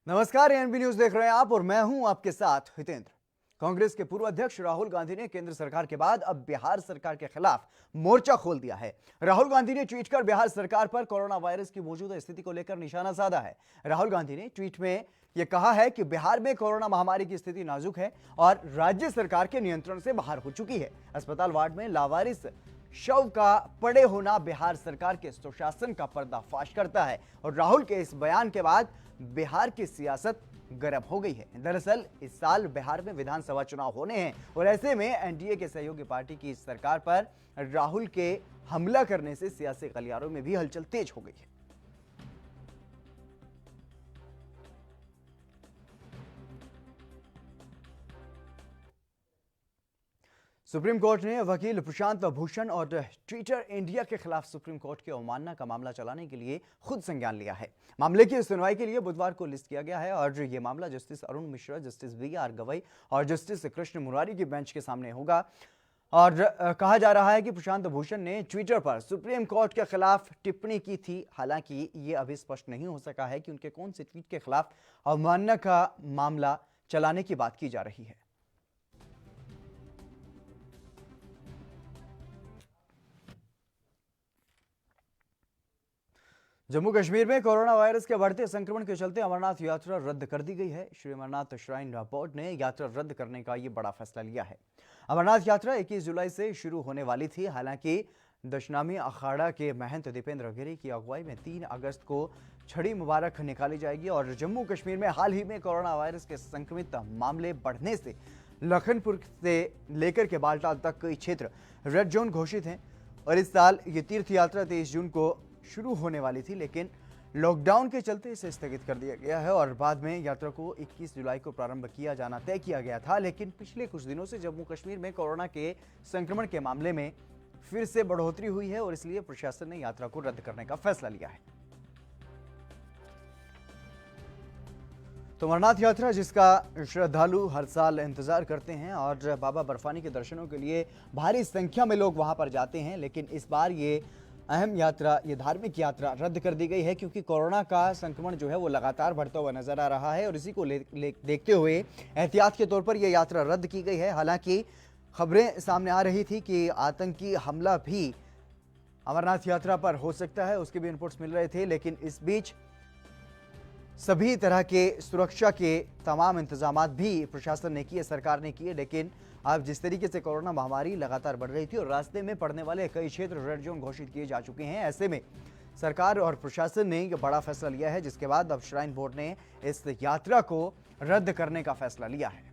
नमस्कार, ANB news देख रहे हैं आप और मैं हूं आपके साथ हितेंद्र। कांग्रेस के पूर्व अध्यक्ष राहुल गांधी ने केंद्र सरकार के बाद अब बिहार सरकार के खिलाफ मोर्चा खोल दिया है। राहुल गांधी ने ट्वीट कर बिहार सरकार पर कोरोना वायरस की मौजूदा स्थिति को लेकर निशाना साधा है। राहुल गांधी ने ट्वीट में यह कहा है कि बिहार में कोरोना महामारी की स्थिति नाजुक है और राज्य सरकार के नियंत्रण से बाहर हो चुकी है। अस्पताल वार्ड में लावारिस शव का पड़े होना बिहार सरकार के सुशासन का पर्दाफाश करता है और राहुल के इस बयान के बाद बिहार की सियासत गर्म हो गई है। दरअसल इस साल बिहार में विधानसभा चुनाव होने हैं और ऐसे में एनडीए के सहयोगी पार्टी की इस सरकार पर राहुल के हमला करने से सियासी गलियारों में भी हलचल तेज हो गई है। सुप्रीम कोर्ट ने वकील प्रशांत भूषण और ट्विटर इंडिया के खिलाफ सुप्रीम कोर्ट की अवमानना का मामला चलाने के लिए खुद संज्ञान लिया है। मामले की सुनवाई के लिए बुधवार को लिस्ट किया गया है और यह मामला justice Arun Mishra, justice BR Gavai और जस्टिस कृष्ण मुरारी की बेंच के सामने होगा। और कहा जा रहा है कि प्रशांत भूषण ने ट्विटर पर सुप्रीम कोर्ट के खिलाफ टिप्पणी की थी। हालांकि ये अभी स्पष्ट नहीं हो सका है कि उनके कौन से ट्वीट के खिलाफ अवमानना का मामला चलाने की बात की जा रही है। जम्मू कश्मीर में कोरोना वायरस के बढ़ते संक्रमण के चलते अमरनाथ यात्रा रद्द कर दी गई है। श्री अमरनाथ श्राइन बोर्ड ने यात्रा रद्द करने का ये बड़ा फैसला लिया है। अमरनाथ यात्रा 21 जुलाई से शुरू होने वाली थी। हालांकि दशनामी अखाड़ा के महंत दीपेंद्र गिरी की अगुवाई में 3 अगस्त को छड़ी मुबारक निकाली जाएगी और जम्मू कश्मीर में हाल ही में कोरोना वायरस के संक्रमित मामले बढ़ने से लखनपुर से लेकर के बालटाल तक कई क्षेत्र रेड जोन घोषित हैं और इस साल ये तीर्थ यात्रा 23 जून को शुरू होने वाली थी, लेकिन लॉकडाउन के चलते इसे स्थगित कर दिया गया है और बाद में यात्रा को 21 जुलाई को प्रारंभ किया जाना तय किया गया था। लेकिन पिछले कुछ दिनों से जम्मू कश्मीर में कोरोना के संक्रमण के मामले में फिर से बढ़ोतरी हुई है और इसलिए प्रशासन ने यात्रा को रद्द करने का फैसला लिया है। तो अमरनाथ यात्रा जिसका श्रद्धालु हर साल इंतजार करते हैं और बाबा बर्फानी के दर्शनों के लिए भारी संख्या में लोग वहां पर जाते हैं, लेकिन इस बार ये अहम यात्रा, ये धार्मिक यात्रा रद्द कर दी गई है क्योंकि कोरोना का संक्रमण जो है वो लगातार बढ़ता हुआ नजर आ रहा है और इसी को देखते हुए एहतियात के तौर पर यह यात्रा रद्द की गई है। हालांकि खबरें सामने आ रही थी कि आतंकी हमला भी अमरनाथ यात्रा पर हो सकता है, उसके भी इनपुट्स मिल रहे थे, लेकिन इस बीच सभी तरह के सुरक्षा के तमाम इंतजामात भी प्रशासन ने किए, सरकार ने किए। लेकिन अब जिस तरीके से कोरोना महामारी लगातार बढ़ रही थी और रास्ते में पड़ने वाले कई क्षेत्र रेड जोन घोषित किए जा चुके हैं, ऐसे में सरकार और प्रशासन ने यह बड़ा फैसला लिया है, जिसके बाद अब श्राइन बोर्ड ने इस यात्रा को रद्द करने का फैसला लिया है।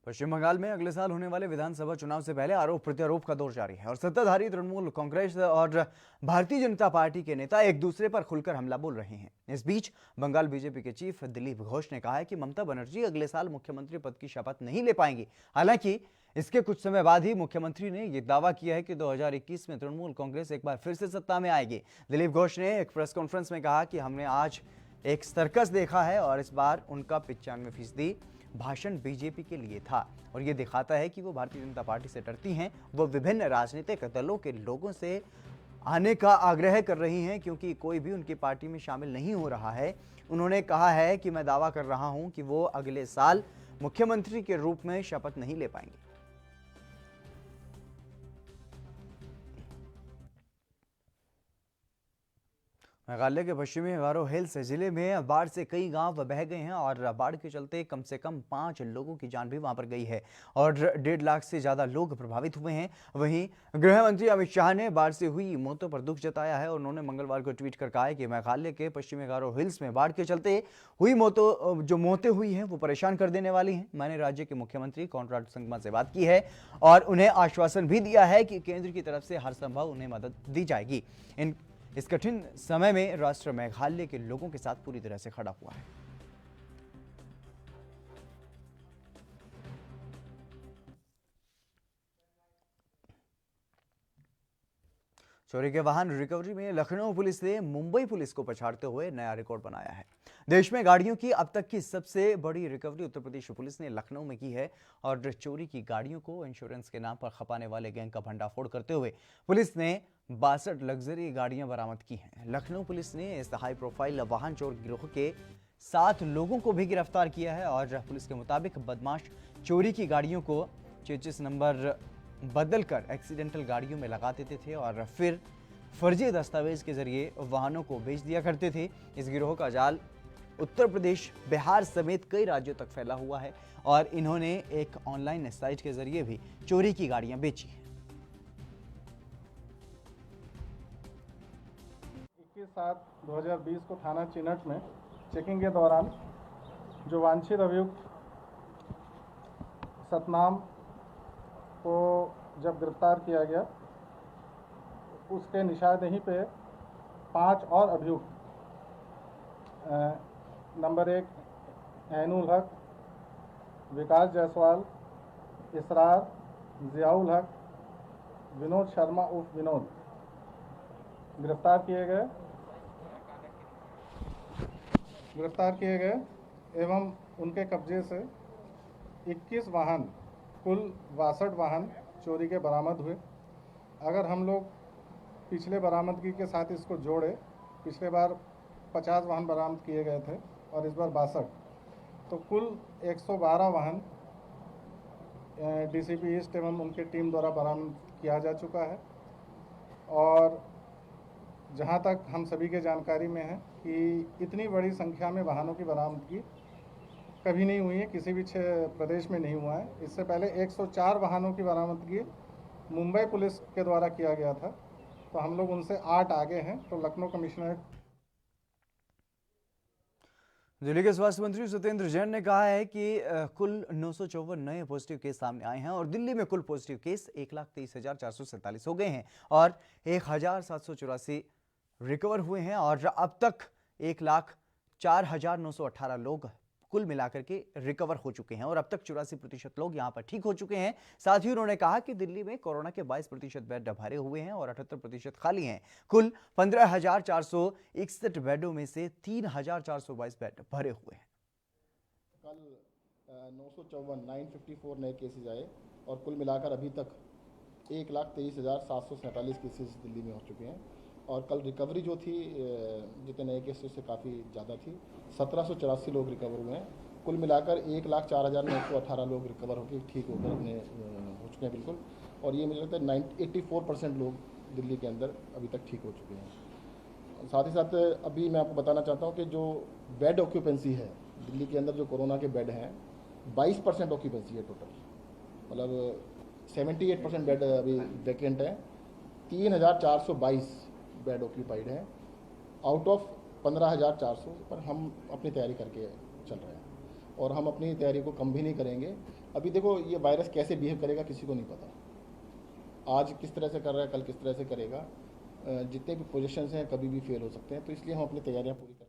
पश्चिम बंगाल में अगले साल होने वाले विधानसभा चुनाव से पहले आरोप प्रत्यारोप का दौर जारी है और सत्ताधारी तृणमूल कांग्रेस और भारतीय जनता पार्टी के नेता एक दूसरे पर खुलकर हमला बोल रहे हैं। इस बीच बंगाल बीजेपी के चीफ दिलीप घोष ने कहा है कि ममता बनर्जी अगले साल मुख्यमंत्री पद की शपथ नहीं ले पाएंगी। हालांकि इसके कुछ समय बाद ही मुख्यमंत्री ने यह दावा किया है कि 2021 में तृणमूल कांग्रेस एक बार फिर से सत्ता में आएगी। दिलीप घोष ने एक प्रेस कॉन्फ्रेंस में कहा कि हमने आज एक सर्कस देखा है और इस बार उनका 95% भाषण बीजेपी के लिए था और यह दिखाता है कि वो भारतीय जनता पार्टी से डरती हैं। वो विभिन्न राजनीतिक दलों के लोगों से आने का आग्रह कर रही हैं क्योंकि कोई भी उनकी पार्टी में शामिल नहीं हो रहा है। उन्होंने कहा है कि मैं दावा कर रहा हूं कि वो अगले साल मुख्यमंत्री के रूप में शपथ नहीं ले पाएंगे। मेघालय के पश्चिमी गारो हिल्स जिले में बाढ़ से कई गांव बह गए हैं और बाढ़ के चलते कम से कम 5 लोगों की जान भी वहां पर गई है और 1.5 लाख से ज्यादा लोग प्रभावित हुए हैं। वहीं गृह मंत्री अमित शाह ने बाढ़ से हुई मौतों पर दुख जताया है और उन्होंने मंगलवार को ट्वीट कर कहा है कि मेघालय के पश्चिमी गारो हिल्स में बाढ़ के चलते हुई मौतें हुई हैं वो परेशान कर देने वाली हैं। मैंने राज्य के मुख्यमंत्री कॉनराड संगमा से बात की है और उन्हें आश्वासन भी दिया है कि केंद्र की तरफ से हर संभव उन्हें मदद दी जाएगी। इस कठिन समय में राष्ट्र मेघालय के लोगों के साथ पूरी तरह से खड़ा हुआ है। चोरी के वाहन रिकवरी में लखनऊ पुलिस ने मुंबई पुलिस को पछाड़ते हुए नया रिकॉर्ड बनाया है। देश में गाड़ियों की अब तक की सबसे बड़ी रिकवरी उत्तर प्रदेश पुलिस ने लखनऊ में की है और चोरी की गाड़ियों को इंश्योरेंस के नाम पर खपाने वाले गैंग का भंडाफोड़ करते हुए पुलिस ने 62 लग्जरी गाड़ियां बरामद की हैं। लखनऊ पुलिस ने इस हाई प्रोफाइल वाहन चोर गिरोह के 7 लोगों को भी गिरफ्तार किया है और पुलिस के मुताबिक बदमाश चोरी की गाड़ियों को चेचिस नंबर बदलकर एक्सीडेंटल गाड़ियों में लगा देते थे और फिर फर्जी दस्तावेज के जरिए वाहनों को बेच दिया करते थे। इस गिरोह का जाल उत्तर प्रदेश, बिहार समेत कई राज्यों तक फैला हुआ है और इन्होंने एक ऑनलाइन साइट के जरिए भी चोरी की गाड़ियां बेची हैं। 21/7/2020 को थाना चिनट में चेकिंग के दौरान जो वांछित अभियुक्त सतनाम को जब गिरफ्तार किया गया, उसके निशानदेही पे 5 और अभियुक्त नंबर 1 ऐनुल हक, विकास जायसवाल, इसरार, जियाउल हक, विनोद शर्मा उर्फ विनोद गिरफ्तार किए गए एवं उनके कब्जे से 21 वाहन, कुल 62 वाहन चोरी के बरामद हुए। अगर हम लोग पिछले बरामदगी के साथ इसको जोड़े, पिछले बार 50 वाहन बरामद किए गए थे और इस बार 62, तो कुल 112 वाहन डीसीपी ईस्ट एवं उनके टीम द्वारा बरामद किया जा चुका है। और जहां तक हम सभी के जानकारी में है कि इतनी बड़ी संख्या में वाहनों की बरामदगी कभी नहीं हुई है, किसी भी प्रदेश में नहीं हुआ है। इससे पहले 104 वाहनों की बरामदगी मुंबई पुलिस के द्वारा किया गया था, तो हम लोग उनसे 8 आगे हैं। तो लखनऊ कमिश्नरेट दिल्ली के स्वास्थ्य मंत्री सत्येंद्र जैन ने कहा है कि कुल 954 नए पॉजिटिव केस सामने आए हैं और दिल्ली में कुल पॉजिटिव केस 1,23,447 हो गए हैं और 1,784 रिकवर हुए हैं और अब तक 1,04,918 लोग कुल मिलाकर के रिकवर हो चुके हैं और अब तक 84% लोग यहां पर ठीक हो चुके हैं। साथ ही उन्होंने कहा कि दिल्ली में कोरोना के 22% बेड भरे हुए हैं और 78% खाली हैं। कुल 15,461 बेडों में से 3,422 बेड भरे हुए हैं। कल 954 नए केसेज आए और कुल मिलाकर अभी तक 1,23,747 केसेज दिल्ली में हो चुके हैं और कल रिकवरी जो थी जितने नए केसेस से काफ़ी ज़्यादा थी, 1784 लोग रिकवर हुए हैं। कुल मिलाकर 1,04,918 लोग रिकवर होकर ठीक होकर अपने हो चुके हैं बिल्कुल। और ये मुझे लगता है 84% लोग दिल्ली के अंदर अभी तक ठीक हो चुके हैं। साथ ही साथ अभी मैं आपको बताना चाहता हूँ कि जो बेड ऑक्यूपेंसी है दिल्ली के अंदर, जो कोरोना के बेड हैं, 22% ऑक्यूपेंसी है टोटल, मतलब 78% बेड अभी वैकेंट है। 3,422 बेड ऑक्यूपाइड है आउट ऑफ 15,400 पर। हम अपनी तैयारी करके चल रहे हैं और हम अपनी तैयारी को कम भी नहीं करेंगे। अभी देखो ये वायरस कैसे बिहेव करेगा किसी को नहीं पता, आज किस तरह से कर रहा है, कल किस तरह से करेगा। जितने भी पोजीशंस हैं कभी भी फेल हो सकते हैं, तो इसलिए हम अपनी तैयारियां पूरी करें।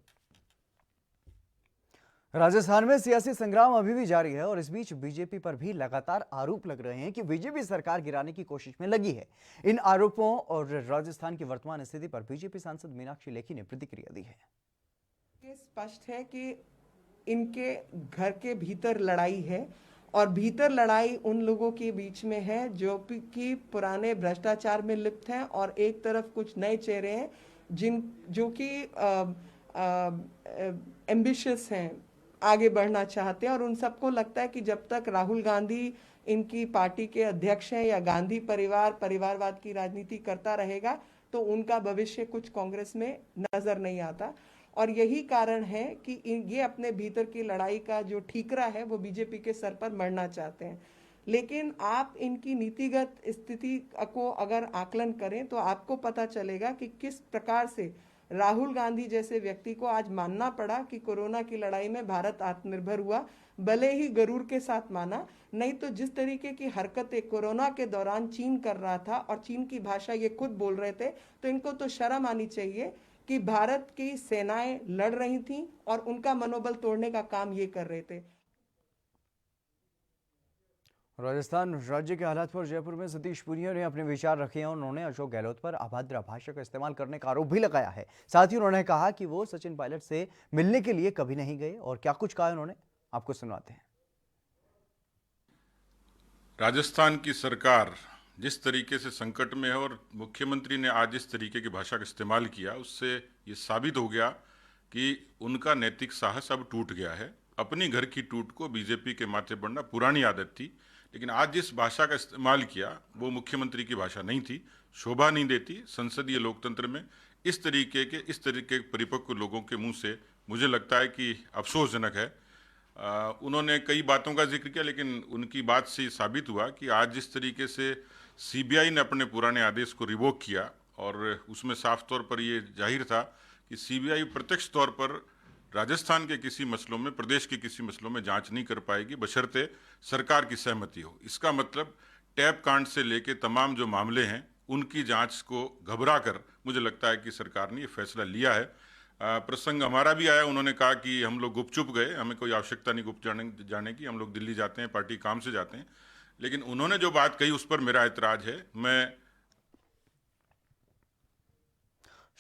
राजस्थान में सियासी संग्राम अभी भी जारी है और इस बीच बीजेपी पर भी लगातार आरोप लग रहे हैं कि बीजेपी सरकार गिराने की कोशिश में लगी है। इन आरोपों और राजस्थान की वर्तमान स्थिति पर बीजेपी सांसद मीनाक्षी लेखी ने प्रतिक्रिया दी है। ये स्पष्ट है कि इनके घर के भीतर लड़ाई है और भीतर लड़ाई उन लोगों के बीच में है जो कि पुराने भ्रष्टाचार में लिप्त हैं और एक तरफ कुछ नए चेहरे हैं जो कि एम्बिशियस हैं, आगे बढ़ना चाहते हैं। और उन सबको लगता है कि जब तक राहुल गांधी इनकी पार्टी के अध्यक्ष हैं या गांधी परिवारवाद की राजनीति करता रहेगा तो उनका भविष्य कुछ कांग्रेस में नजर नहीं आता। और यही कारण है कि ये अपने भीतर की लड़ाई का जो ठीकरा है वो बीजेपी के सर पर मढ़ना चाहते हैं। लेकिन आप इनकी नीतिगत स्थिति को अगर आकलन करें तो आपको पता चलेगा कि किस प्रकार से राहुल गांधी जैसे व्यक्ति को आज मानना पड़ा कि कोरोना की लड़ाई में भारत आत्मनिर्भर हुआ, भले ही गरूर के साथ माना, नहीं तो जिस तरीके की हरकतें कोरोना के दौरान चीन कर रहा था और चीन की भाषा ये खुद बोल रहे थे, तो इनको तो शर्म आनी चाहिए कि भारत की सेनाएं लड़ रही थीं और उनका मनोबल तोड़ने का काम ये कर रहे थे। राजस्थान राज्य के हालात पर जयपुर में सतीश पुनिया ने अपने विचार रखे हैं। उन्होंने अशोक गहलोत पर अभद्र भाषा का इस्तेमाल करने का आरोप भी लगाया है। साथ ही उन्होंने कहा कि वो सचिन पायलट से मिलने के लिए कभी नहीं गए। और क्या कुछ कहा उन्होंने, आपको सुनवाते हैं। राजस्थान की सरकार जिस तरीके से संकट में है और मुख्यमंत्री ने आज जिस तरीके की भाषा का इस्तेमाल किया, उससे ये साबित हो गया कि उनका नैतिक साहस अब टूट गया है। अपनी घर की टूट को बीजेपी के माथे बढ़ना पुरानी आदत थी, लेकिन आज जिस भाषा का इस्तेमाल किया वो मुख्यमंत्री की भाषा नहीं थी, शोभा नहीं देती संसदीय लोकतंत्र में। इस तरीके के परिपक्व लोगों के मुंह से मुझे लगता है कि अफसोसजनक है। उन्होंने कई बातों का जिक्र किया, लेकिन उनकी बात से ये साबित हुआ कि आज जिस तरीके से सीबीआई ने अपने पुराने आदेश को रिवोक किया और उसमें साफ तौर पर ये जाहिर था कि सीबीआई प्रत्यक्ष तौर पर राजस्थान के किसी मसलों में, प्रदेश के किसी मसलों में जांच नहीं कर पाएगी बशर्ते सरकार की सहमति हो। इसका मतलब टैप कांड से लेके तमाम जो मामले हैं उनकी जांच को घबरा कर मुझे लगता है कि सरकार ने ये फैसला लिया है। प्रसंग हमारा भी आया, उन्होंने कहा कि हम लोग गुपचुप गए, हमें कोई आवश्यकता नहीं गुप जाने की, हम लोग दिल्ली जाते हैं, पार्टी काम से जाते हैं। लेकिन उन्होंने जो बात कही उस पर मेरा ऐतराज है। मैं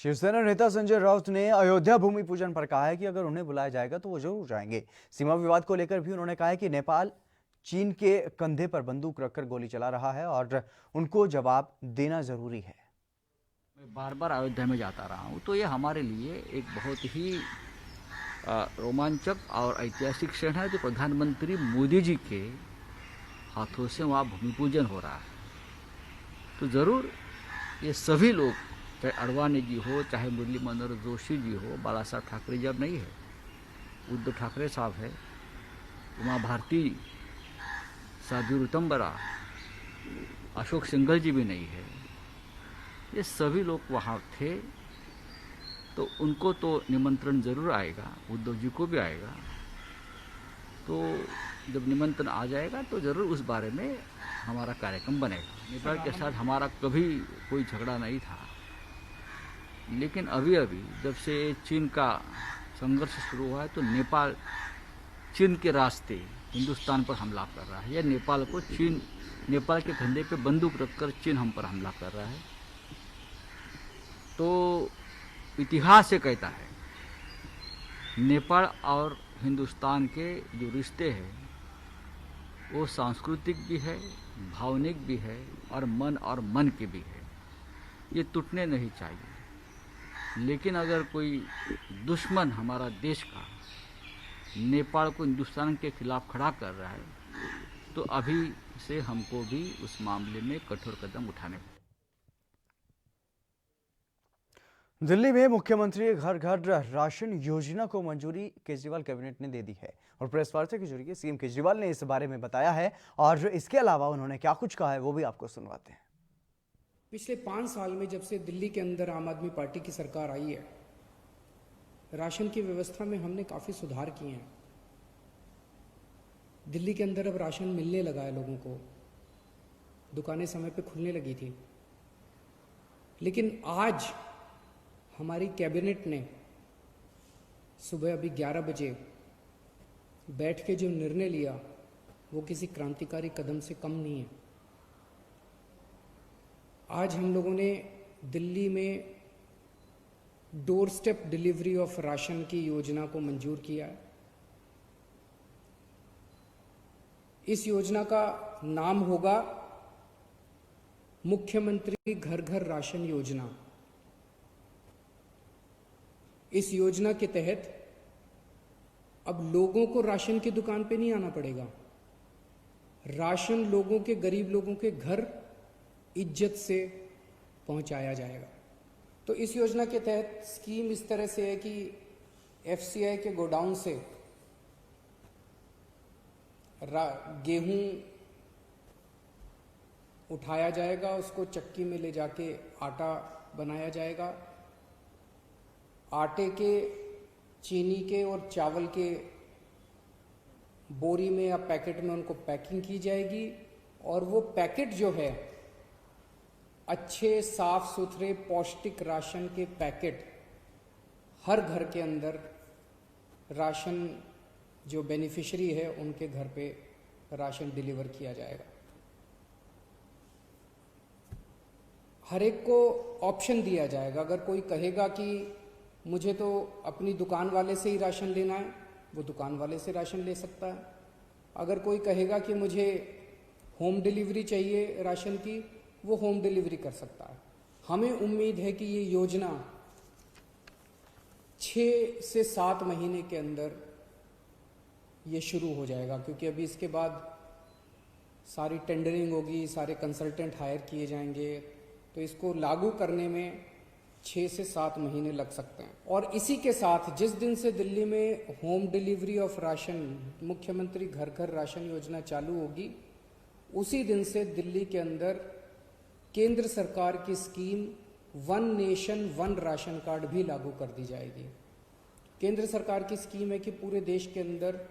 शिवसेना नेता संजय राउत ने अयोध्या भूमि पूजन पर कहा है कि अगर उन्हें बुलाया जाएगा तो वो जरूर जाएंगे। सीमा विवाद को लेकर भी उन्होंने कहा है कि नेपाल चीन के कंधे पर बंदूक रखकर गोली चला रहा है और उनको जवाब देना जरूरी है। मैं बार बार अयोध्या में जाता रहा हूँ, तो ये हमारे लिए एक बहुत ही रोमांचक और ऐतिहासिक क्षण है जो प्रधानमंत्री मोदी जी के हाथों से वहाँ भूमि पूजन हो रहा है। तो ज़रूर ये सभी लोग, चाहे अडवाणी जी हो, चाहे मुरली मनोहर जोशी जी हो, बाला साहब ठाकरे जब नहीं है, उद्धव ठाकरे साहब है, उमा भारती, साधु ऋतंबरा, अशोक सिंघल जी भी नहीं है, ये सभी लोग वहाँ थे। तो उनको तो निमंत्रण जरूर आएगा, उद्धव जी को भी आएगा। तो जब निमंत्रण आ जाएगा तो ज़रूर उस बारे में हमारा कार्यक्रम बनेगा। नेपाल के साथ हमारा कभी कोई झगड़ा नहीं था, लेकिन अभी जब से चीन का संघर्ष शुरू हुआ है तो नेपाल चीन के रास्ते हिंदुस्तान पर हमला कर रहा है, या नेपाल के कंधे पे बंदूक रखकर चीन हम पर हमला कर रहा है। तो इतिहास ये कहता है, नेपाल और हिंदुस्तान के जो रिश्ते हैं वो सांस्कृतिक भी है, भावनिक भी है और मन के भी है। ये टूटने नहीं चाहिए। लेकिन अगर कोई दुश्मन हमारा देश का नेपाल को हिंदुस्तान के खिलाफ खड़ा कर रहा है तो अभी से हमको भी उस मामले में कठोर कदम उठाने। दिल्ली में मुख्यमंत्री घर घर राशन योजना को मंजूरी केजरीवाल कैबिनेट ने दे दी है और प्रेस वार्ता के जरिए सीएम केजरीवाल ने इस बारे में बताया है। और इसके अलावा उन्होंने क्या कुछ कहा है वो भी आपको सुनवाते हैं। पिछले 5 साल में जब से दिल्ली के अंदर आम आदमी पार्टी की सरकार आई है, राशन की व्यवस्था में हमने काफ़ी सुधार किए हैं। दिल्ली के अंदर अब राशन मिलने लगा है लोगों को, दुकानें समय पे खुलने लगी थी। लेकिन आज हमारी कैबिनेट ने सुबह अभी 11 बजे बैठ के जो निर्णय लिया वो किसी क्रांतिकारी कदम से कम नहीं है। आज हम लोगों ने दिल्ली में door step delivery of ration की योजना को मंजूर किया है। इस योजना का नाम होगा मुख्यमंत्री घर घर राशन योजना। इस योजना के तहत अब लोगों को राशन की दुकान पे नहीं आना पड़ेगा। राशन लोगों के, गरीब लोगों के घर इज्जत से पहुंचाया जाएगा। तो इस योजना के तहत स्कीम इस तरह से है कि एफसीआई के गोडाउन से गेहूं उठाया जाएगा, उसको चक्की में ले जाके आटा बनाया जाएगा। आटे के, चीनी के और चावल के बोरी में या पैकेट में उनको पैकिंग की जाएगी और वो पैकेट जो है अच्छे साफ सुथरे पौष्टिक राशन के पैकेट हर घर के अंदर राशन जो बेनिफिशियरी है उनके घर पे राशन डिलीवर किया जाएगा। हर एक को ऑप्शन दिया जाएगा। अगर कोई कहेगा कि मुझे तो अपनी दुकान वाले से ही राशन लेना है, वो दुकान वाले से राशन ले सकता है। अगर कोई कहेगा कि मुझे होम डिलीवरी चाहिए राशन की, वो होम डिलीवरी कर सकता है। हमें उम्मीद है कि ये योजना 6 से 7 महीने के अंदर ये शुरू हो जाएगा, क्योंकि अभी इसके बाद सारी टेंडरिंग होगी, सारे कंसल्टेंट हायर किए जाएंगे, तो इसको लागू करने में 6 से 7 महीने लग सकते हैं। और इसी के साथ जिस दिन से दिल्ली में होम डिलीवरी ऑफ राशन, मुख्यमंत्री घर घर राशन योजना चालू होगी, उसी दिन से दिल्ली के अंदर केंद्र सरकार की scheme one nation one ration card भी लागू कर दी जाएगी। केंद्र सरकार की स्कीम है कि पूरे देश के अंदर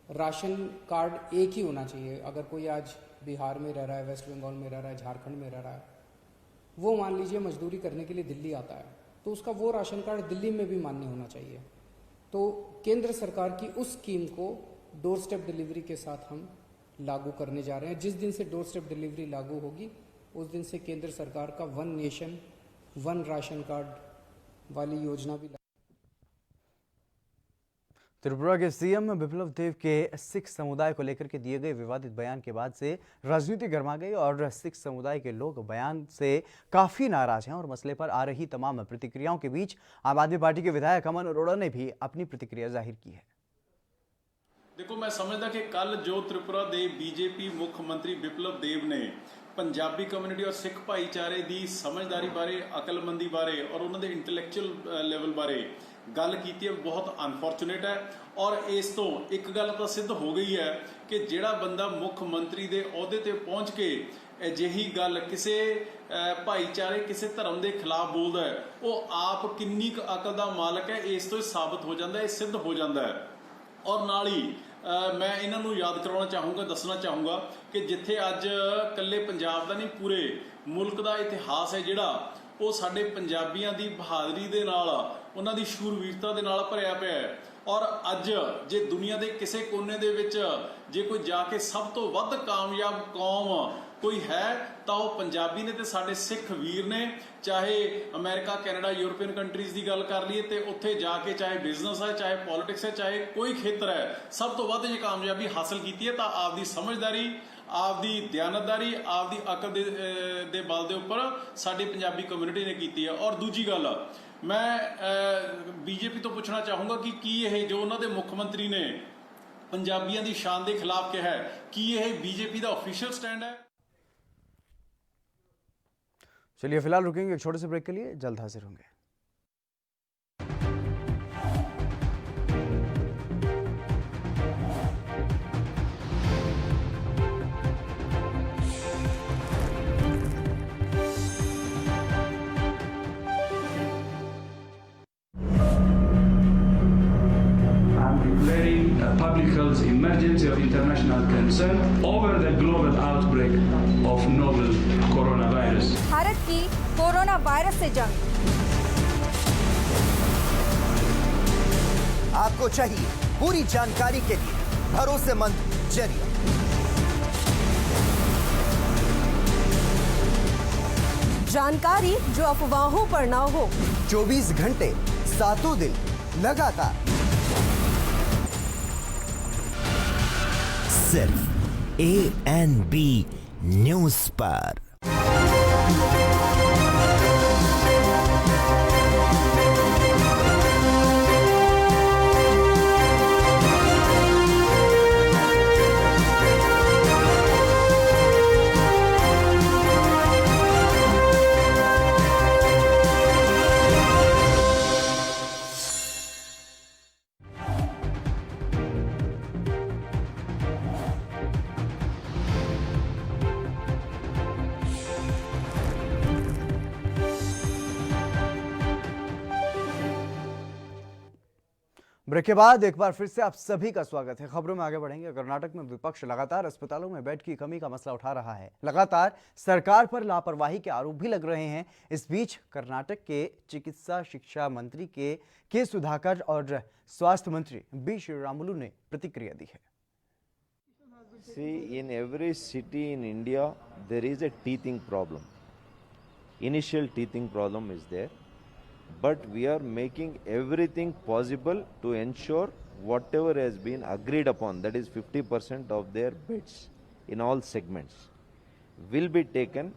राशन कार्ड एक ही होना चाहिए। अगर कोई आज बिहार में रह रहा है, वेस्ट बंगाल में रह रहा है, झारखंड में रह रहा है, वो मान लीजिए मजदूरी करने के लिए दिल्ली आता है, तो उसका वो राशन कार्ड दिल्ली में भी मान्य होना चाहिए। तो केंद्र सरकार की उस स्कीम को डोर स्टेप डिलीवरी के साथ हम लागू करने जा रहे हैं। जिस दिन से डोर स्टेप डिलीवरी लागू होगी, उस दिन से केंद्र सरकार का one nation one ration card वाली योजना भी। त्रिपुरा के सीएम बिप्लब देव के सिख समुदाय को लेकर के दिए गए विवादित बयान के बाद से राजनीति गर्मा गई और सिख समुदाय के लोग बयान से काफी नाराज हैं। और मसले पर आ रही तमाम प्रतिक्रियाओं के बीच आम आदमी पार्टी के विधायक अमन अरोड़ा ने भी अपनी प्रतिक्रिया जाहिर की है। देखो, मैं समझदा कि कल जो त्रिपुरा के बीजेपी मुख्य मंत्री बिप्लब देव ने पंजाबी कम्युनिटी और सिख भाईचारे की समझदारी बारे, अकलमंदी बारे और उन्होंने इंटलैक्चुअल लेवल बारे गल की है, बहुत अनफॉर्चुनेट है। और इस तो एक गल तो सिद्ध हो गई है कि जिहड़ा बंदा मुख्य मंत्री के अहुदे ते पहुंच के अजिही गल किसी भाईचारे, किसी धर्म के खिलाफ बोलता है, वो आप किन्नी अकल का मालक है, इस तो ही साबित हो जाता है, सिद्ध हो जाता है। और नाल ही मैं इन्हों याद करवाना चाहूँगा, दसना चाहूँगा कि जिथे अज कल्ले पंजाब का नहीं, पूरे मुल्क का इतिहास है जिहड़ा, वो साडे पंजाबियों की बहादरी दे नाल, उन्हां दी शूरवीरता दे नाल भरिया पिया है। और अज जे दुनिया के किसी कोने दे विच जे कोई जाके सब तो वध कामयाब कौम कोई है तो वह पंजाबी ने, तो साडे सिख वीर ने। चाहे अमेरिका, कैनेडा, यूरोपीयन कंट्रीज़ की गल कर लीए तो उत्थे जाके चाहे बिजनेस है, चाहे पॉलिटिक्स है, चाहे कोई खेत्र है, सब तो वध जे कामयाबी हासिल की है तो आपकी समझदारी, आपदी दयानतदारी, आपदी अकल दे बल दे उपर साडी पंजाबी कम्यूनिटी ने की है। और दूजी गल मैं बीजेपी तो पूछना चाहूँगा कि यह जो उन्होंने मुख्यमंत्री ने पंजाबियों की शान के खिलाफ कहा है, कि यह बीजेपी का ऑफिशियल स्टैंड है? चलिए फिलहाल रुकेंगे एक छोटे से ब्रेक के लिए, जल्द हाजिर होंगे। Public health emergency of international concern over the global outbreak of novel coronavirus. Bharat की कोरोना वायरस से जंग। आपको चाहिए पूरी जानकारी के लिए भरोसेमंद जरिया। जानकारी जो अफवाहों पर ना हो। 24 घंटे 7 दिन लगातार सिर्फ ANB न्यूज पर। ब्रेक के बाद एक बार फिर से आप सभी का स्वागत है। खबरों में आगे बढ़ेंगे। कर्नाटक में विपक्ष लगातार अस्पतालों में बेड की कमी का मसला उठा रहा है। लगातार सरकार पर लापरवाही के आरोप भी लग रहे हैं। इस बीच कर्नाटक के चिकित्सा शिक्षा मंत्री के सुधाकर और स्वास्थ्य मंत्री बी श्रीरामुलु ने प्रतिक्रिया दी है। See, in every city in India, there is a teething problem. Initial teething problem is there, but we are making everything possible to ensure whatever has been agreed upon, that is 50% of their beds in all segments, will be taken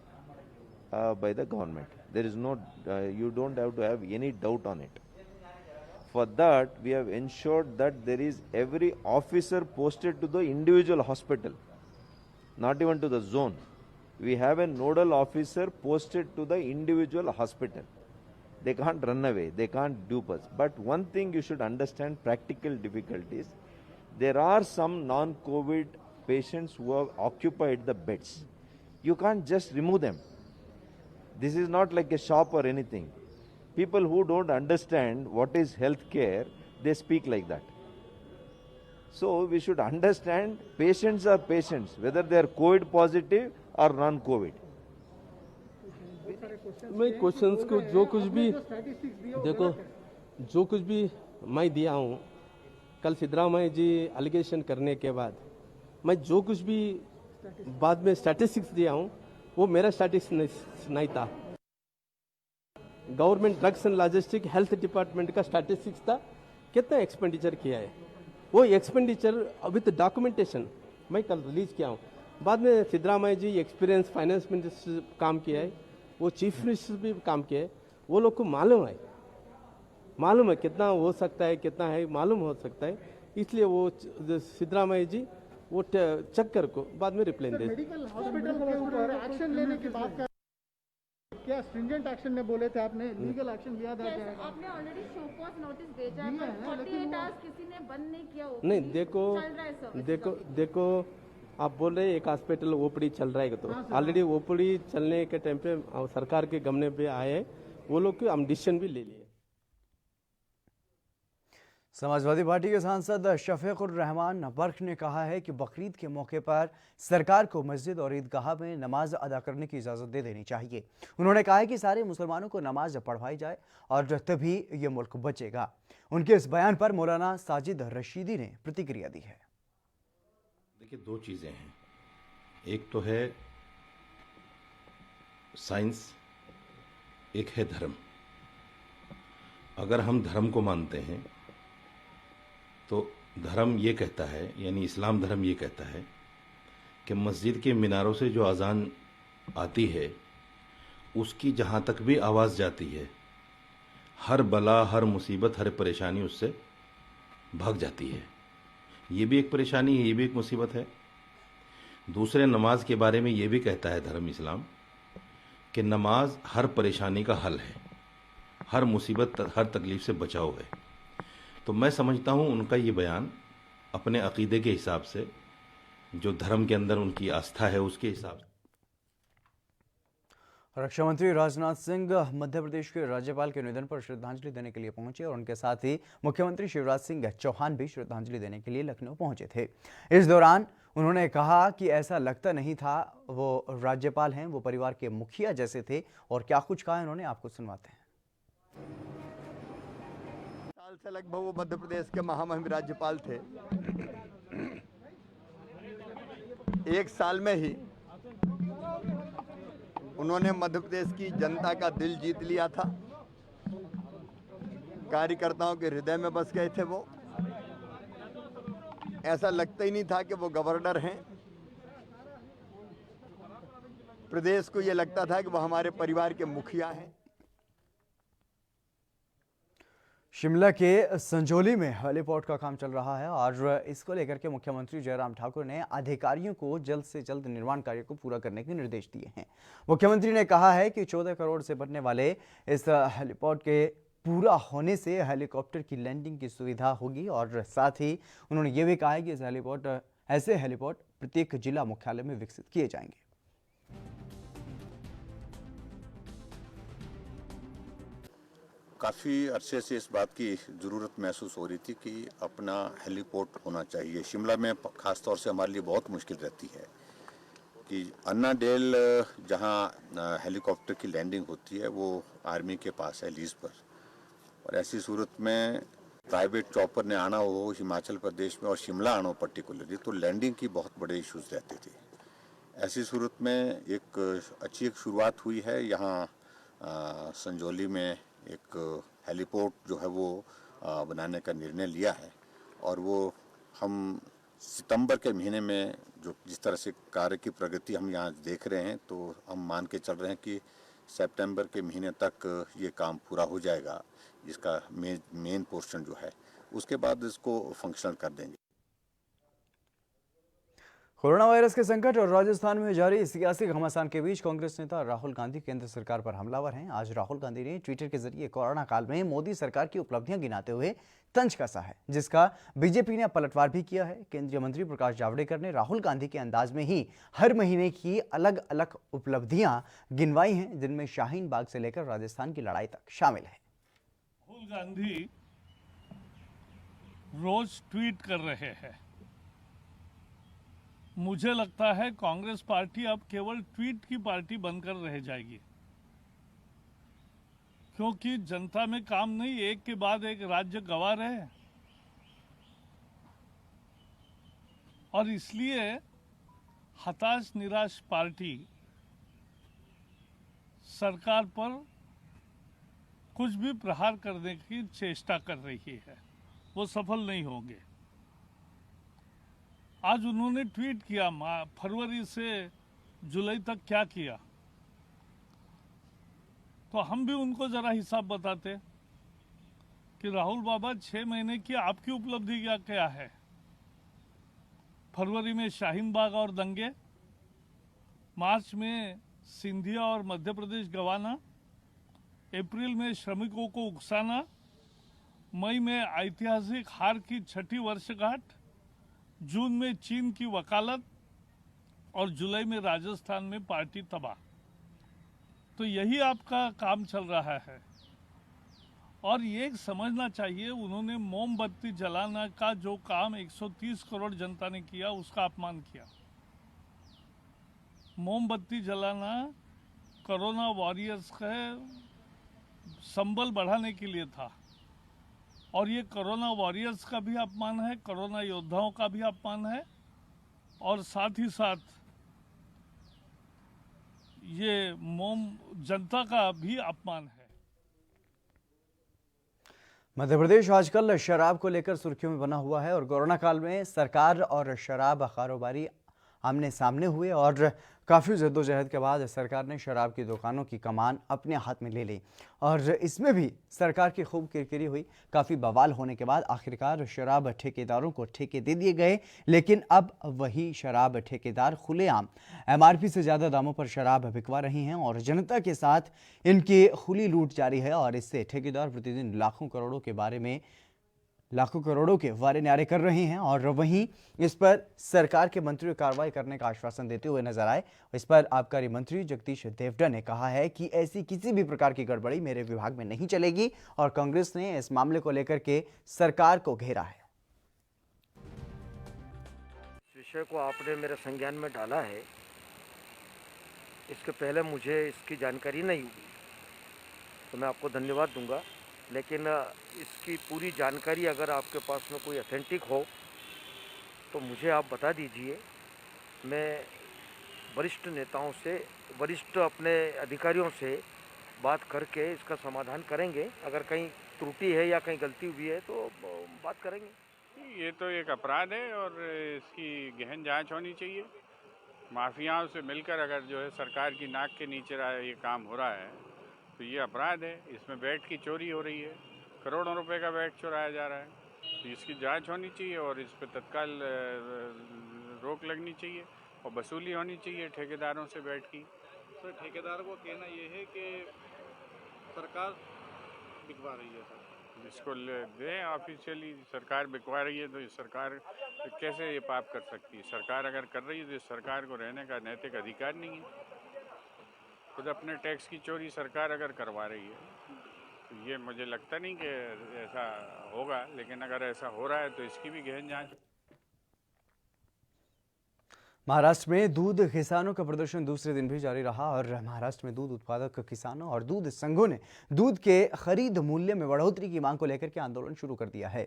by the government. There is no, you don't have to have any doubt on it. For that, we have ensured that there is every officer posted to the individual hospital, not even to the zone. We have a nodal officer posted to the individual hospital. They can't run away, they can't dupe us. But one thing you should understand, practical difficulties, there are some non-COVID patients who have occupied the beds. You can't just remove them. This is not like a shop or anything. People who don't understand what is healthcare, they speak like that. So we should understand patients are patients, whether they are COVID positive or non-COVID. मैं questions को जो कुछ भी देखो, जो कुछ भी मैं दिया हूँ, कल सिद्धरामैया जी एलिगेशन करने के बाद मैं जो कुछ भी बाद में स्टैटिस्टिक्स दिया हूँ, वो मेरा स्टैटिस्टिक्स नहीं था। Government drugs and logistic health department का स्टैटिस्टिक्स था, कितना एक्सपेंडिचर किया है, वो एक्सपेंडिचर विद डॉक्यूमेंटेशन मैं कल रिलीज किया हूँ। बाद में सिद्धरामैया जी एक्सपीरियंस फाइनेंस मिनिस्टर काम किया है, वो चीफ मिनिस्टर भी काम किया है, वो लोग को मालूम है कितना हो सकता है, कितना है मालूम हो सकता है, इसलिए वो सिद्धरामैया जी वो चक्कर को बाद में रिप्लाई दे। मेडिकल हॉस्पिटल के ऊपर एक्शन लेने की बात कर, क्या स्ट्रिंजेंट एक्शन में बोले थे आपने, लीगल एक्शन लिया था क्या? आपने ऑलरेडी शो कॉज नोटिस भेजा है, पर 48 आवर्स किसी ने बंद नहीं किया। नहीं, देखो आप बोल रहे हैं एक हॉस्पिटल ओपीडी चल रहा है, तो ऑलरेडी ओपीडी चलने के टाइम पे सरकार के गमने पे आए, वो लोग के हम डिसीजन भी ले लिए। समाजवादी पार्टी के सांसद शफीकुर रहमान बर्क ने कहा है कि बकरीद के मौके पर सरकार को मस्जिद और ईदगाह में नमाज अदा करने की इजाज़त दे देनी चाहिए। उन्होंने कहा है कि सारे मुसलमानों को नमाज पढ़वाई जाए और तभी ये मुल्क बचेगा। उनके इस बयान पर मौलाना साजिद रशीदी ने प्रतिक्रिया दी है। देखिए, दो चीज़ें हैं, एक तो है साइंस, एक है धर्म। अगर हम धर्म को मानते हैं तो धर्म ये कहता है, यानी इस्लाम धर्म ये कहता है कि मस्जिद के मीनारों से जो अजान आती है उसकी जहाँ तक भी आवाज़ जाती है, हर बला, हर मुसीबत, हर परेशानी उससे भाग जाती है। ये भी एक परेशानी है, ये भी एक मुसीबत है। दूसरे, नमाज के बारे में ये भी कहता है धर्म इस्लाम कि नमाज हर परेशानी का हल है, हर मुसीबत, हर तकलीफ से बचाव है। तो मैं समझता हूँ उनका ये बयान अपने अकीदे के हिसाब से, जो धर्म के अंदर उनकी आस्था है उसके हिसाब से। रक्षा मंत्री राजनाथ सिंह मध्य प्रदेश के राज्यपाल के निधन पर श्रद्धांजलि देने के लिए पहुंचे और उनके साथ ही मुख्यमंत्री शिवराज सिंह चौहान भी श्रद्धांजलि देने के लिए लखनऊ पहुंचे थे। इस दौरान उन्होंने कहा कि ऐसा लगता नहीं था वो राज्यपाल हैं, वो परिवार के मुखिया जैसे थे। और क्या कुछ कहा उन्होंने, आपको सुनवाते हैं। साल से लगभग वो मध्य प्रदेश के महामहिम राज्यपाल थे। एक साल में ही उन्होंने मध्य प्रदेश की जनता का दिल जीत लिया था, कार्यकर्ताओं के हृदय में बस गए थे वो। ऐसा लगता ही नहीं था कि वो गवर्नर हैं। प्रदेश को ये लगता था कि वो हमारे परिवार के मुखिया हैं। शिमला के संजौली में हेलीपोर्ट का काम चल रहा है और इसको लेकर के मुख्यमंत्री जयराम ठाकुर ने अधिकारियों को जल्द से जल्द निर्माण कार्य को पूरा करने के निर्देश दिए हैं। मुख्यमंत्री ने कहा है कि 14 करोड़ से बनने वाले इस हेलीपोर्ट के पूरा होने से हेलीकॉप्टर की लैंडिंग की सुविधा होगी और साथ ही उन्होंने ये भी कहा है कि ऐसे हेलीपोर्ट प्रत्येक जिला मुख्यालय में विकसित किए जाएंगे। काफ़ी अरसे से इस बात की ज़रूरत महसूस हो रही थी कि अपना हेलीपोर्ट होना चाहिए। शिमला में ख़ास तौर से हमारे लिए बहुत मुश्किल रहती है कि अन्ना डेल जहां हेलीकॉप्टर की लैंडिंग होती है वो आर्मी के पास है लीज पर, और ऐसी सूरत में प्राइवेट चॉपर ने आना हो हिमाचल प्रदेश में और शिमला आना हो पर्टिकुलरली, तो लैंडिंग की बहुत बड़े इश्यूज रहते थे। ऐसी सूरत में एक अच्छी शुरुआत हुई है। यहाँ संजौली में एक हेलीपोर्ट जो है वो बनाने का निर्णय लिया है और वो हम सितंबर के महीने में जो जिस तरह से कार्य की प्रगति हम यहाँ देख रहे हैं, तो हम मान के चल रहे हैं कि सितंबर के महीने तक ये काम पूरा हो जाएगा, जिसका मेन पोर्शन जो है, उसके बाद इसको फंक्शनल कर देंगे। कोरोना वायरस के संकट और राजस्थान में जारी सियासी घमासान के बीच कांग्रेस नेता राहुल गांधी केंद्र सरकार पर हमलावर हैं। आज राहुल गांधी ने ट्विटर के जरिए कोरोना काल में मोदी सरकार की उपलब्धियां गिनाते हुए तंज कसा है, जिसका बीजेपी ने पलटवार भी किया है। केंद्रीय मंत्री प्रकाश जावड़ेकर ने राहुल गांधी के अंदाज में ही हर महीने की अलग अलग उपलब्धियां गिनवाई हैं, जिनमें शाहीन बाग से लेकर राजस्थान की लड़ाई तक शामिल है। राहुल गांधी रोज ट्वीट कर रहे हैं। मुझे लगता है कांग्रेस पार्टी अब केवल ट्वीट की पार्टी बनकर रह जाएगी, क्योंकि जनता में काम नहीं, एक के बाद एक राज्य गंवा रहे हैं। और इसलिए हताश निराश पार्टी सरकार पर कुछ भी प्रहार करने की चेष्टा कर रही है, वो सफल नहीं होंगे। आज उन्होंने ट्वीट किया फरवरी से जुलाई तक क्या किया, तो हम भी उनको जरा हिसाब बताते कि राहुल बाबा 6 महीने की आपकी उपलब्धि क्या क्या है। फरवरी में शाहीन बाग और दंगे, मार्च में सिंधिया और मध्य प्रदेश गंवाना, अप्रैल में श्रमिकों को उकसाना, मई में ऐतिहासिक हार की 6ठी वर्षगांठ, जून में चीन की वकालत और जुलाई में राजस्थान में पार्टी तबाह। तो यही आपका काम चल रहा है। और ये समझना चाहिए, उन्होंने मोमबत्ती जलाना का जो काम 130 करोड़ जनता ने किया, उसका अपमान किया। मोमबत्ती जलाना कोरोना वॉरियर्स का संबल बढ़ाने के लिए था, और ये कोरोना वॉरियर्स का भी अपमान है, कोरोना योद्धाओं का भी अपमान है, और साथ ही साथ ये मोम जनता का भी अपमान है। मध्य प्रदेश आजकल शराब को लेकर सुर्खियों में बना हुआ है और कोरोना काल में सरकार और शराब कारोबारी आमने सामने हुए और काफ़ी जद्दोजहद के बाद सरकार ने शराब की दुकानों की कमान अपने हाथ में ले ली और इसमें भी सरकार की खूब किरकिरी हुई। काफ़ी बवाल होने के बाद आखिरकार शराब ठेकेदारों को ठेके दे दिए गए, लेकिन अब वही शराब ठेकेदार खुलेआम MRP से ज़्यादा दामों पर शराब बिकवा रही हैं और जनता के साथ इनकी खुली लूट जारी है और इससे ठेकेदार प्रतिदिन लाखों करोड़ों के वारे न्यारे कर रहे हैं और वहीं इस पर सरकार के मंत्री कार्रवाई करने का आश्वासन देते हुए नजर आए। इस पर आबकारी मंत्री जगदीश देवड़ा ने कहा है कि ऐसी किसी भी प्रकार की गड़बड़ी मेरे विभाग में नहीं चलेगी और कांग्रेस ने इस मामले को लेकर के सरकार को घेरा है। इस विषय को आपने मेरे संज्ञान में डाला है, इसके पहले मुझे इसकी जानकारी नहीं हुई, तो मैं आपको धन्यवाद दूंगा। लेकिन इसकी पूरी जानकारी अगर आपके पास में कोई ऑथेंटिक हो तो मुझे आप बता दीजिए। मैं वरिष्ठ नेताओं से, वरिष्ठ अपने अधिकारियों से बात करके इसका समाधान करेंगे। अगर कहीं त्रुटि है या कहीं गलती हुई है तो बात करेंगे। ये तो एक अपराध है और इसकी गहन जांच होनी चाहिए। माफियाओं से मिलकर अगर जो है सरकार की नाक के नीचे ये काम हो रहा है तो ये अपराध है। इसमें बैट की चोरी हो रही है, करोड़ों रुपए का बैट चुराया जा रहा है, तो इसकी जांच होनी चाहिए और इस पर तत्काल रोक लगनी चाहिए और वसूली होनी चाहिए ठेकेदारों से बैट की। तो ठेकेदारों को कहना ये है कि सरकार बिकवा रही है। सर इसको दें ऑफिशियली, सरकार बिकवा रही है तो सरकार कैसे ये पाप कर सकती है। सरकार अगर कर रही है तो सरकार को रहने का नैतिक अधिकार नहीं है। खुद अपने टैक्स की चोरी सरकार अगर करवा रही है तो ये मुझे लगता नहीं कि ऐसा होगा, लेकिन अगर ऐसा हो रहा है तो इसकी भी गहन जांच। महाराष्ट्र में दूध किसानों का प्रदर्शन दूसरे दिन भी जारी रहा और महाराष्ट्र में दूध उत्पादक किसानों और दूध संघों ने दूध के खरीद मूल्य में बढ़ोतरी की मांग को लेकर के आंदोलन शुरू कर दिया है।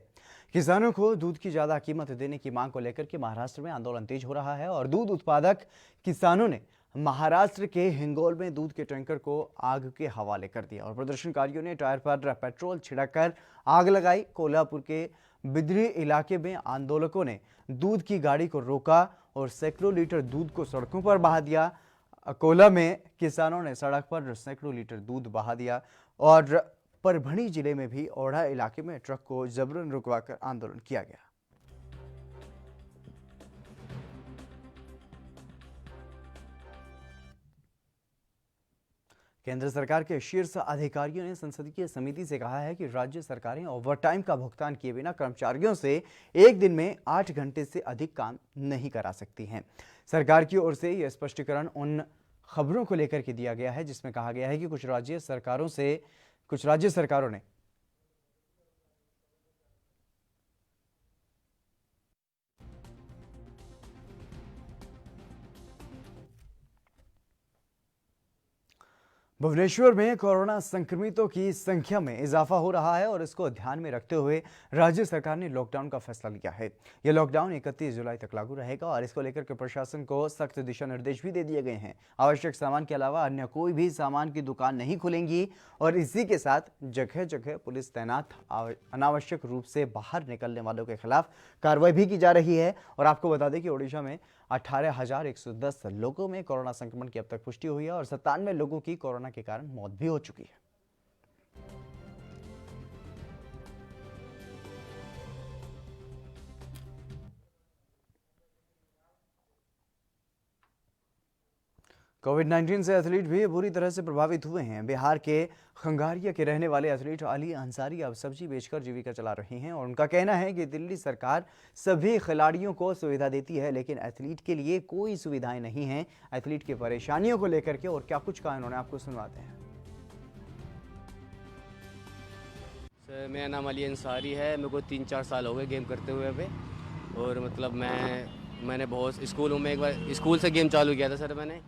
किसानों को दूध की ज्यादा कीमत देने की मांग को लेकर के महाराष्ट्र में आंदोलन तेज हो रहा है और दूध उत्पादक किसानों ने महाराष्ट्र के हिंगोल में दूध के टैंकर को आग के हवाले कर दिया और प्रदर्शनकारियों ने टायर पर पेट्रोल छिड़ककर आग लगाई। कोल्हापुर के बिदरी इलाके में आंदोलकों ने दूध की गाड़ी को रोका और सैकड़ों लीटर दूध को सड़कों पर बहा दिया। अकोला में किसानों ने सड़क पर सैकड़ों लीटर दूध बहा दिया और परभणी जिले में भी ओढ़ा इलाके में ट्रक को जबरन रुकवाकर आंदोलन किया गया। केंद्र सरकार के शीर्ष अधिकारियों ने संसदीय समिति से कहा है कि राज्य सरकारें ओवरटाइम का भुगतान किए बिना कर्मचारियों से एक दिन में 8 घंटे से अधिक काम नहीं करा सकती हैं। सरकार की ओर से यह स्पष्टीकरण उन खबरों को लेकर के दिया गया है जिसमें कहा गया है कि कुछ राज्य सरकारों ने भुवनेश्वर में कोरोना संक्रमितों की संख्या में इजाफा हो रहा है और इसको ध्यान में रखते हुए राज्य सरकार ने लॉकडाउन का फैसला लिया है। यह लॉकडाउन 31 जुलाई तक लागू रहेगा और इसको लेकर के प्रशासन को सख्त दिशा निर्देश भी दे दिए गए हैं। आवश्यक सामान के अलावा अन्य कोई भी सामान की दुकान नहीं खुलेंगी और इसी के साथ जगह जगह पुलिस तैनात अनावश्यक रूप से बाहर निकलने वालों के खिलाफ कार्रवाई भी की जा रही है। और आपको बता दें कि ओडिशा में 18,110 लोगों में कोरोना संक्रमण की अब तक पुष्टि हुई है और 97 लोगों की कोरोना के कारण मौत भी हो चुकी है। कोविड-19 से एथलीट भी बुरी तरह से प्रभावित हुए हैं। बिहार के खंगारिया के रहने वाले एथलीट अली अंसारी अब सब्जी बेचकर जीविका चला रहे हैं और उनका कहना है कि दिल्ली सरकार सभी खिलाड़ियों को सुविधा देती है लेकिन एथलीट के लिए कोई सुविधाएं नहीं हैं। एथलीट की परेशानियों को लेकर के और क्या कुछ कहा उन्होंने आपको सुनवाते हैं। सर मेरा नाम अली अंसारी है। मेरे को 3-4 साल हो गए गेम करते हुए पे और मतलब मैंने बहुत स्कूलों में एक बार स्कूल से गेम चालू किया था सर मैंने,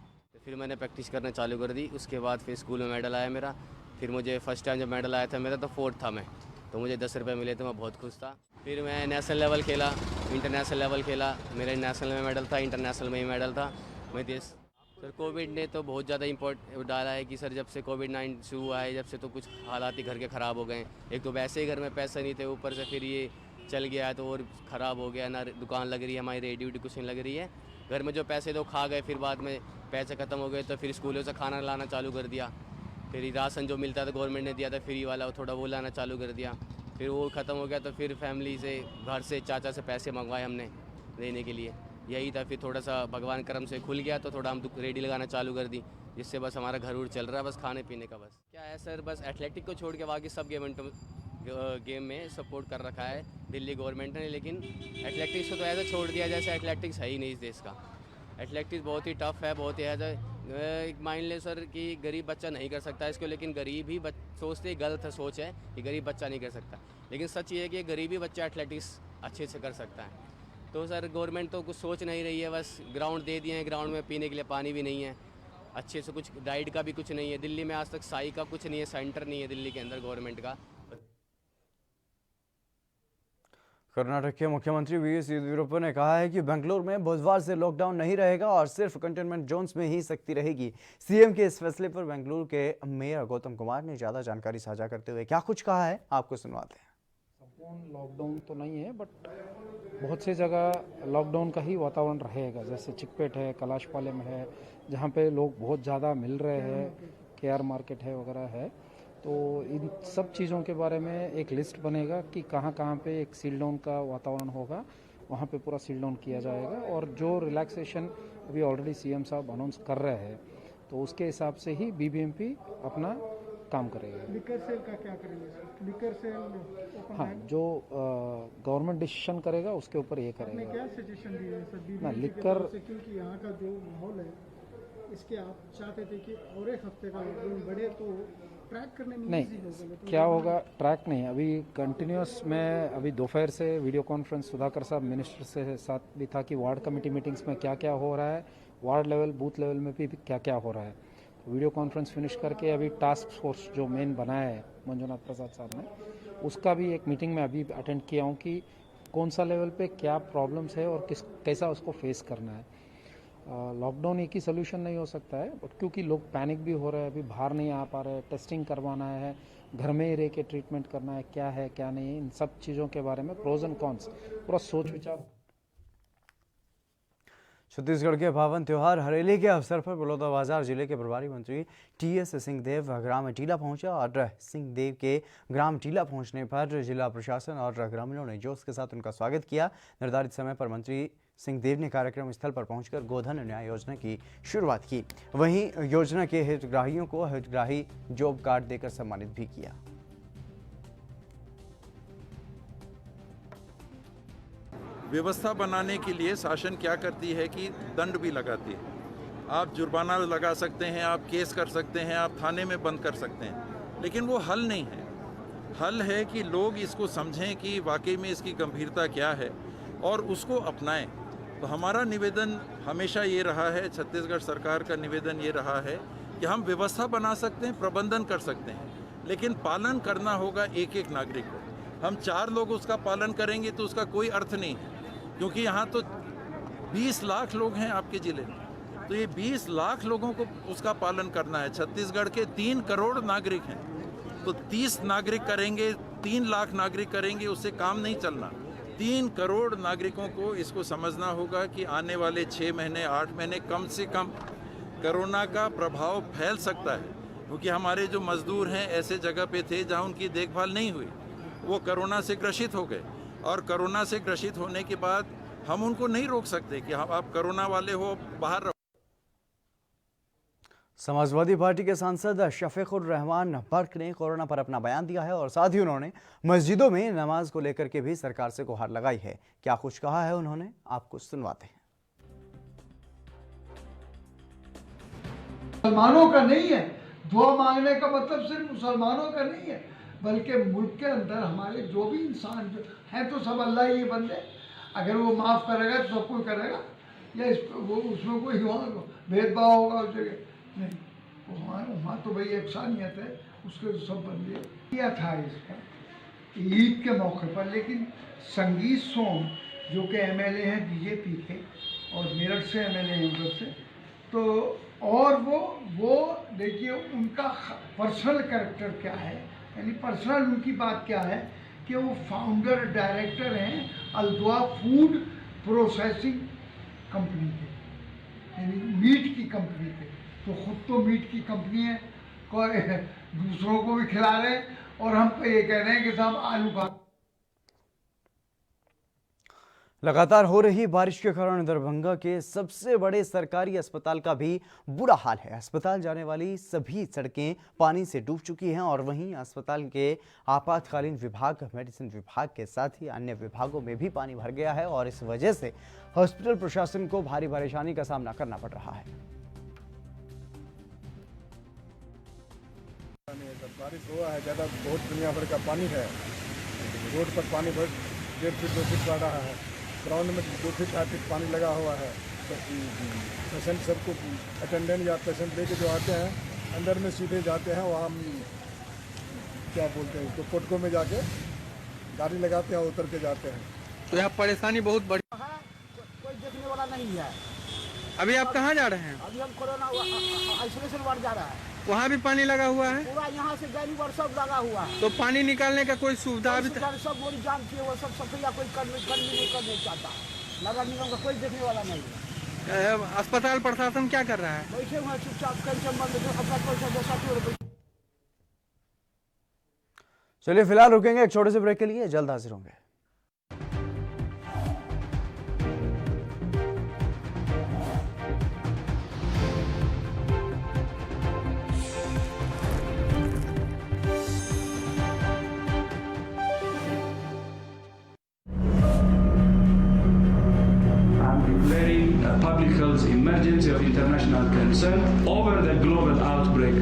फिर मैंने प्रैक्टिस करना चालू कर दी। उसके बाद फिर स्कूल में मेडल आया मेरा। फिर मुझे फर्स्ट टाइम जब मेडल आया था मेरा तो 4th था मैं, तो मुझे 10 रुपये मिले थे, मैं बहुत खुश था। फिर मैं नेशनल लेवल खेला, इंटरनेशनल लेवल खेला, मेरा नेशनल में मेडल था, इंटरनेशनल में ही मेडल था। मैं देश सर कोविड ने तो बहुत ज़्यादा इम्पोर्ट डाला है कि सर जब से कोविड-19 शुरू हुआ है जब से तो कुछ हालात ही घर के ख़राब हो गए। एक तो वैसे ही घर में पैसे नहीं थे, ऊपर से फिर ये चल गया तो और ख़राब हो गया। ना दुकान लग रही है हमारी, रेडी कुछ नहीं लग रही है। घर में जो पैसे तो खा गए, फिर बाद में पैसे ख़त्म हो गए तो फिर स्कूलों से खाना लाना चालू कर दिया। फिर राशन जो मिलता था गवर्नमेंट ने दिया था फ्री वाला, थोड़ा वो लाना चालू कर दिया। फिर वो ख़त्म हो गया तो फिर फैमिली से घर से चाचा से पैसे मंगवाए हमने देने के लिए, यही था। फिर थोड़ा सा भगवान करम से खुल गया तो थोड़ा हम रेडी लगाना चालू कर दी, जिससे बस हमारा घर उड़ चल रहा है, बस खाने पीने का। बस क्या है सर, बस एथलेटिक को छोड़ के बाकी सब गेम में सपोर्ट कर रखा है दिल्ली गवर्नमेंट ने, लेकिन एथलेटिक्स को तो ऐसा छोड़ दिया जैसे एथलेटिक्स है ही नहीं इस देश का। एथलेटिक्स बहुत ही टफ है, बहुत ही ऐसा एक मान ले सर कि गरीब बच्चा नहीं कर सकता इसको, लेकिन गरीब ही सोचते गलत है, सोच है कि गरीब बच्चा नहीं कर सकता, लेकिन सच ये है कि गरीब ही बच्चा एथलेटिक्स अच्छे से कर सकता है। तो सर गवर्नमेंट तो कुछ सोच नहीं रही है, बस ग्राउंड दे दिए हैं, ग्राउंड में पीने के लिए पानी भी नहीं है, अच्छे से कुछ डाइट का भी कुछ नहीं है। दिल्ली में आज तक साई का कुछ नहीं है, सेंटर नहीं है दिल्ली के अंदर गवर्नमेंट का। कर्नाटक के मुख्यमंत्री वी.एस. येदियुरप्पा ने कहा है कि बेंगलुरु में बुधवार से लॉकडाउन नहीं रहेगा और सिर्फ कंटेनमेंट जोन्स में ही सख्ती रहेगी। सीएम के इस फैसले पर बेंगलुरु के मेयर गौतम कुमार ने ज्यादा जानकारी साझा करते हुए क्या कुछ कहा है आपको सुनवाते हैं। संपूर्ण लॉकडाउन तो नहीं है, बट बहुत सी जगह लॉकडाउन का ही वातावरण रहेगा, जैसे चिकपेट है, कैलाशपालम है, जहाँ पे लोग बहुत ज़्यादा मिल रहे हैं, केआर मार्केट है वगैरह है। तो इन सब चीज़ों के बारे में एक लिस्ट बनेगा कि कहाँ कहाँ पे एक सील डाउन का वातावरण होगा, वहाँ पे पूरा सील डाउन किया जाएगा। और जो रिलैक्सेशन अभी ऑलरेडी सीएम साहब अनाउंस कर रहे हैं तो उसके हिसाब से ही बीबीएमपी अपना काम करेगा। लिकर सेल का क्या करेंगे? लिकर सेल हाँ, जो गवर्नमेंट डिसीजन करेगा उसके ऊपर ये करेगा। क्या सजेशन दिए सर ना लिकर, क्योंकि यहाँ का जो माहौल है इसके आप चाहते थे कि और एक हफ्ते का लॉकडाउन बढ़े तो ट्रैक करने में नहीं, easy होगा, लेकिन क्या होगा ट्रैक नहीं, अभी कंटिन्यूस मैं अभी दोपहर से वीडियो कॉन्फ्रेंस सुधाकर साहब मिनिस्टर से साथ भी था कि वार्ड कमेटी मीटिंग्स में क्या क्या हो रहा है, वार्ड लेवल बूथ लेवल में भी क्या क्या हो रहा है। तो वीडियो कॉन्फ्रेंस फिनिश करके अभी टास्क फोर्स जो मेन बनाया है मंजुनाथ प्रसाद साहब ने, उसका भी एक मीटिंग में अभी अटेंड किया हूँ कि कौन सा लेवल पे क्या प्रॉब्लम्स है और कैसा उसको फेस करना है। लॉकडाउन एक ही सोल्यूशन नहीं हो सकता है, बट क्योंकि लोग पैनिक भी हो रहे हैं, अभी बाहर नहीं आ पा रहे हैं, टेस्टिंग करवाना है, घर में ही रह के ट्रीटमेंट करना है, क्या है क्या नहीं है, इन सब चीज़ों के बारे में प्रोज एंड कॉन्स पूरा सोच विचार। छत्तीसगढ़ के पावन त्यौहार हरेली के अवसर पर बलौदाबाजार जिले के प्रभारी मंत्री टी.एस. सिंहदेव ग्राम टीला पहुंचा और सिंहदेव के ग्राम टीला पहुंचने पर जिला प्रशासन और ग्रामीणों ने जोश के साथ उनका स्वागत किया। निर्धारित समय पर मंत्री सिंहदेव ने कार्यक्रम स्थल पर पहुंचकर गोधन न्याय योजना की शुरुआत की। वहीं योजना के हितग्राहियों को हितग्राही जॉब कार्ड देकर सम्मानित भी किया। व्यवस्था बनाने के लिए शासन क्या करती है कि दंड भी लगाती है। आप जुर्माना लगा सकते हैं, आप केस कर सकते हैं, आप थाने में बंद कर सकते हैं, लेकिन वो हल नहीं है। हल है कि लोग इसको समझें कि वाकई में इसकी गंभीरता क्या है और उसको अपनाएं। तो हमारा निवेदन हमेशा ये रहा है, छत्तीसगढ़ सरकार का निवेदन ये रहा है कि हम व्यवस्था बना सकते हैं, प्रबंधन कर सकते हैं, लेकिन पालन करना होगा एक एक नागरिक को। हम 4 लोग उसका पालन करेंगे तो उसका कोई अर्थ नहीं है, क्योंकि यहाँ तो 20 लाख लोग हैं आपके ज़िले में, तो ये 20 लाख लोगों को उसका पालन करना है। छत्तीसगढ़ के 3 करोड़ नागरिक हैं, तो 30 नागरिक करेंगे, 3 लाख नागरिक करेंगे, उससे काम नहीं चलना। 3 करोड़ नागरिकों को इसको समझना होगा कि आने वाले 6 महीने 8 महीने कम से कम कोरोना का प्रभाव फैल सकता है, क्योंकि हमारे जो मजदूर हैं ऐसे जगह पे थे जहाँ उनकी देखभाल नहीं हुई, वो कोरोना से ग्रसित हो गए, और कोरोना से ग्रसित होने के बाद हम उनको नहीं रोक सकते कि आप कोरोना वाले हो, बाहर रहो। समाजवादी पार्टी के सांसद शफीकुर रहमान बर्क ने कोरोना पर अपना बयान दिया है और साथ ही उन्होंने मस्जिदों में नमाज को लेकर के भी सरकार से गुहार लगाई है। क्या कुछ कहा है उन्होंने, आपको सुनवाते हैं। मुसलमानों का नहीं है, दुआ मांगने का मतलब सिर्फ मुसलमानों का नहीं है, बल्कि मुल्क के अंदर हमारे जो भी इंसान जो हैं तो सब अल्लाह ही बंदे, अगर वो माफ़ करेगा तो सब कोई करेगा, या वो उसमें कोई भेदभाव होगा उस जगह नहीं। वहाँ तो भाई एकसानियत है, उसके तो सब बंदे किया था इसका ईद के मौके पर। लेकिन संगीत सोम जो कि एमएलए हैं बीजेपी के और मेरठ से एमएलए हैं उधर से, तो और वो देखिए उनका पर्सनल कैरेक्टर क्या है, यानी पर्सनल उनकी बात क्या है कि वो फाउंडर डायरेक्टर हैं अल्दुआ फूड प्रोसेसिंग कंपनी के, यानी मीट की कंपनी के। तो खुद तो मीट की कंपनी है, दूसरों को भी खिला रहे हैं, और हम तो ये कह रहे हैं कि साहब आलू खा। लगातार हो रही बारिश के कारण दरभंगा के सबसे बड़े सरकारी अस्पताल का भी बुरा हाल है। अस्पताल जाने वाली सभी सड़कें पानी से डूब चुकी हैं और वहीं अस्पताल के आपातकालीन विभाग, मेडिसिन विभाग के साथ ही अन्य विभागों में भी पानी भर गया है और इस वजह से हॉस्पिटल प्रशासन को भारी परेशानी का सामना करना पड़ रहा है। बारिश हुआ है ज़्यादा, बहुत दुनिया भर का पानी है, रोड पर पानी बहुत 1.5 फीट 2 फीट बढ़ रहा है, ग्राउंड में 2 फीट 4 फीट पानी लगा हुआ है। तो पेशेंट सबको अटेंडेंट या पेशेंट लेके जो आते हैं अंदर में सीधे जाते हैं, वहाँ क्या बोलते हैं तो पोटको में जाके गाड़ी लगाते हैं, उतर के जाते हैं। तो यहाँ परेशानी बहुत बड़ी, कोई देखने वाला नहीं है। अभी आप कहाँ जा रहे हैं? अभी हम कोरोना आइसोलेशन वार्ड जा रहा है। वहाँ भी पानी लगा हुआ है? पूरा यहाँ से गैनी वार्ड सब लगा हुआ है। तो पानी निकालने का कोई सुविधा अभी सब मोरी जान के वो सब सफाई कोई कर नहीं करने चाहता, नगर निगम का कोई देखने वाला नहीं है। अस्पताल प्रशासन क्या कर रहा है? बैठे हुए चुपचाप अपना पैसा। चलिए फिलहाल रुकेंगे एक छोटे से ब्रेक के लिए, जल्द हाजिर होंगे। Public health emergency emergency of international concern over the global outbreak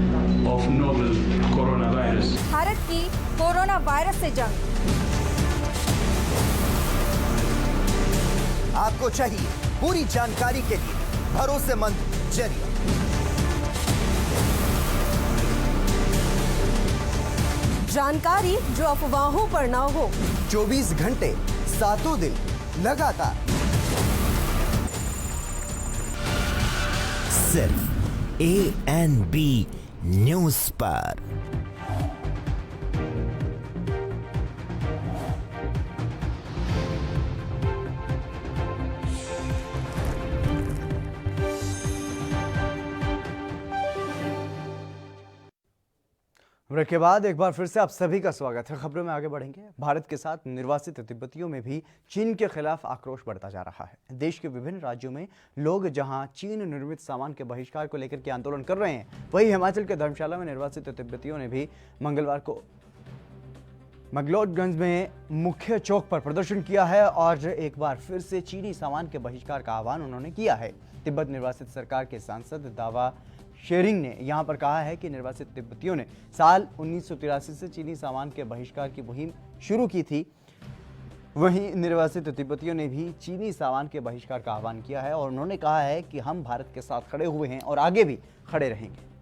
of novel coronavirus. Bharat की कोरोना वायरस से जंग। आपको चाहिए पूरी जानकारी के लिए भरोसेमंद जरिया। जानकारी जो अफवाहों पर ना हो। 24 घंटे 7 दिन लगातार सिर्फ ANB न्यूज पर। ब्रेक के बाद एक बार फिर से आप सभी का स्वागत है। खबरों में आगे बढ़ेंगे। भारत के साथ निर्वासित तिब्बतियों में भी चीन के खिलाफ आक्रोश बढ़ता जा रहा है। देश के विभिन्न राज्यों में लोग जहां चीन निर्मित सामान के बहिष्कार को लेकर के आंदोलन कर रहे हैं, वहीं हिमाचल के धर्मशाला में निर्वासित तिब्बतियों ने भी मंगलवार को मगलोडगंज में मुख्य चौक पर प्रदर्शन किया है और एक बार फिर से चीनी सामान के बहिष्कार का आह्वान उन्होंने किया है। तिब्बत निर्वासित सरकार के सांसद दावा शेरिंग ने यहां पर कहा है कि निर्वासित तिब्बतियों ने साल 1983 से चीनी सामान के बहिष्कार की मुहिम शुरू की थी। वहीं निर्वासित तिब्बतियों ने भी चीनी सामान के बहिष्कार का आह्वान किया है और उन्होंने कहा है कि हम भारत के साथ खड़े हुए हैं और आगे भी खड़े रहेंगे।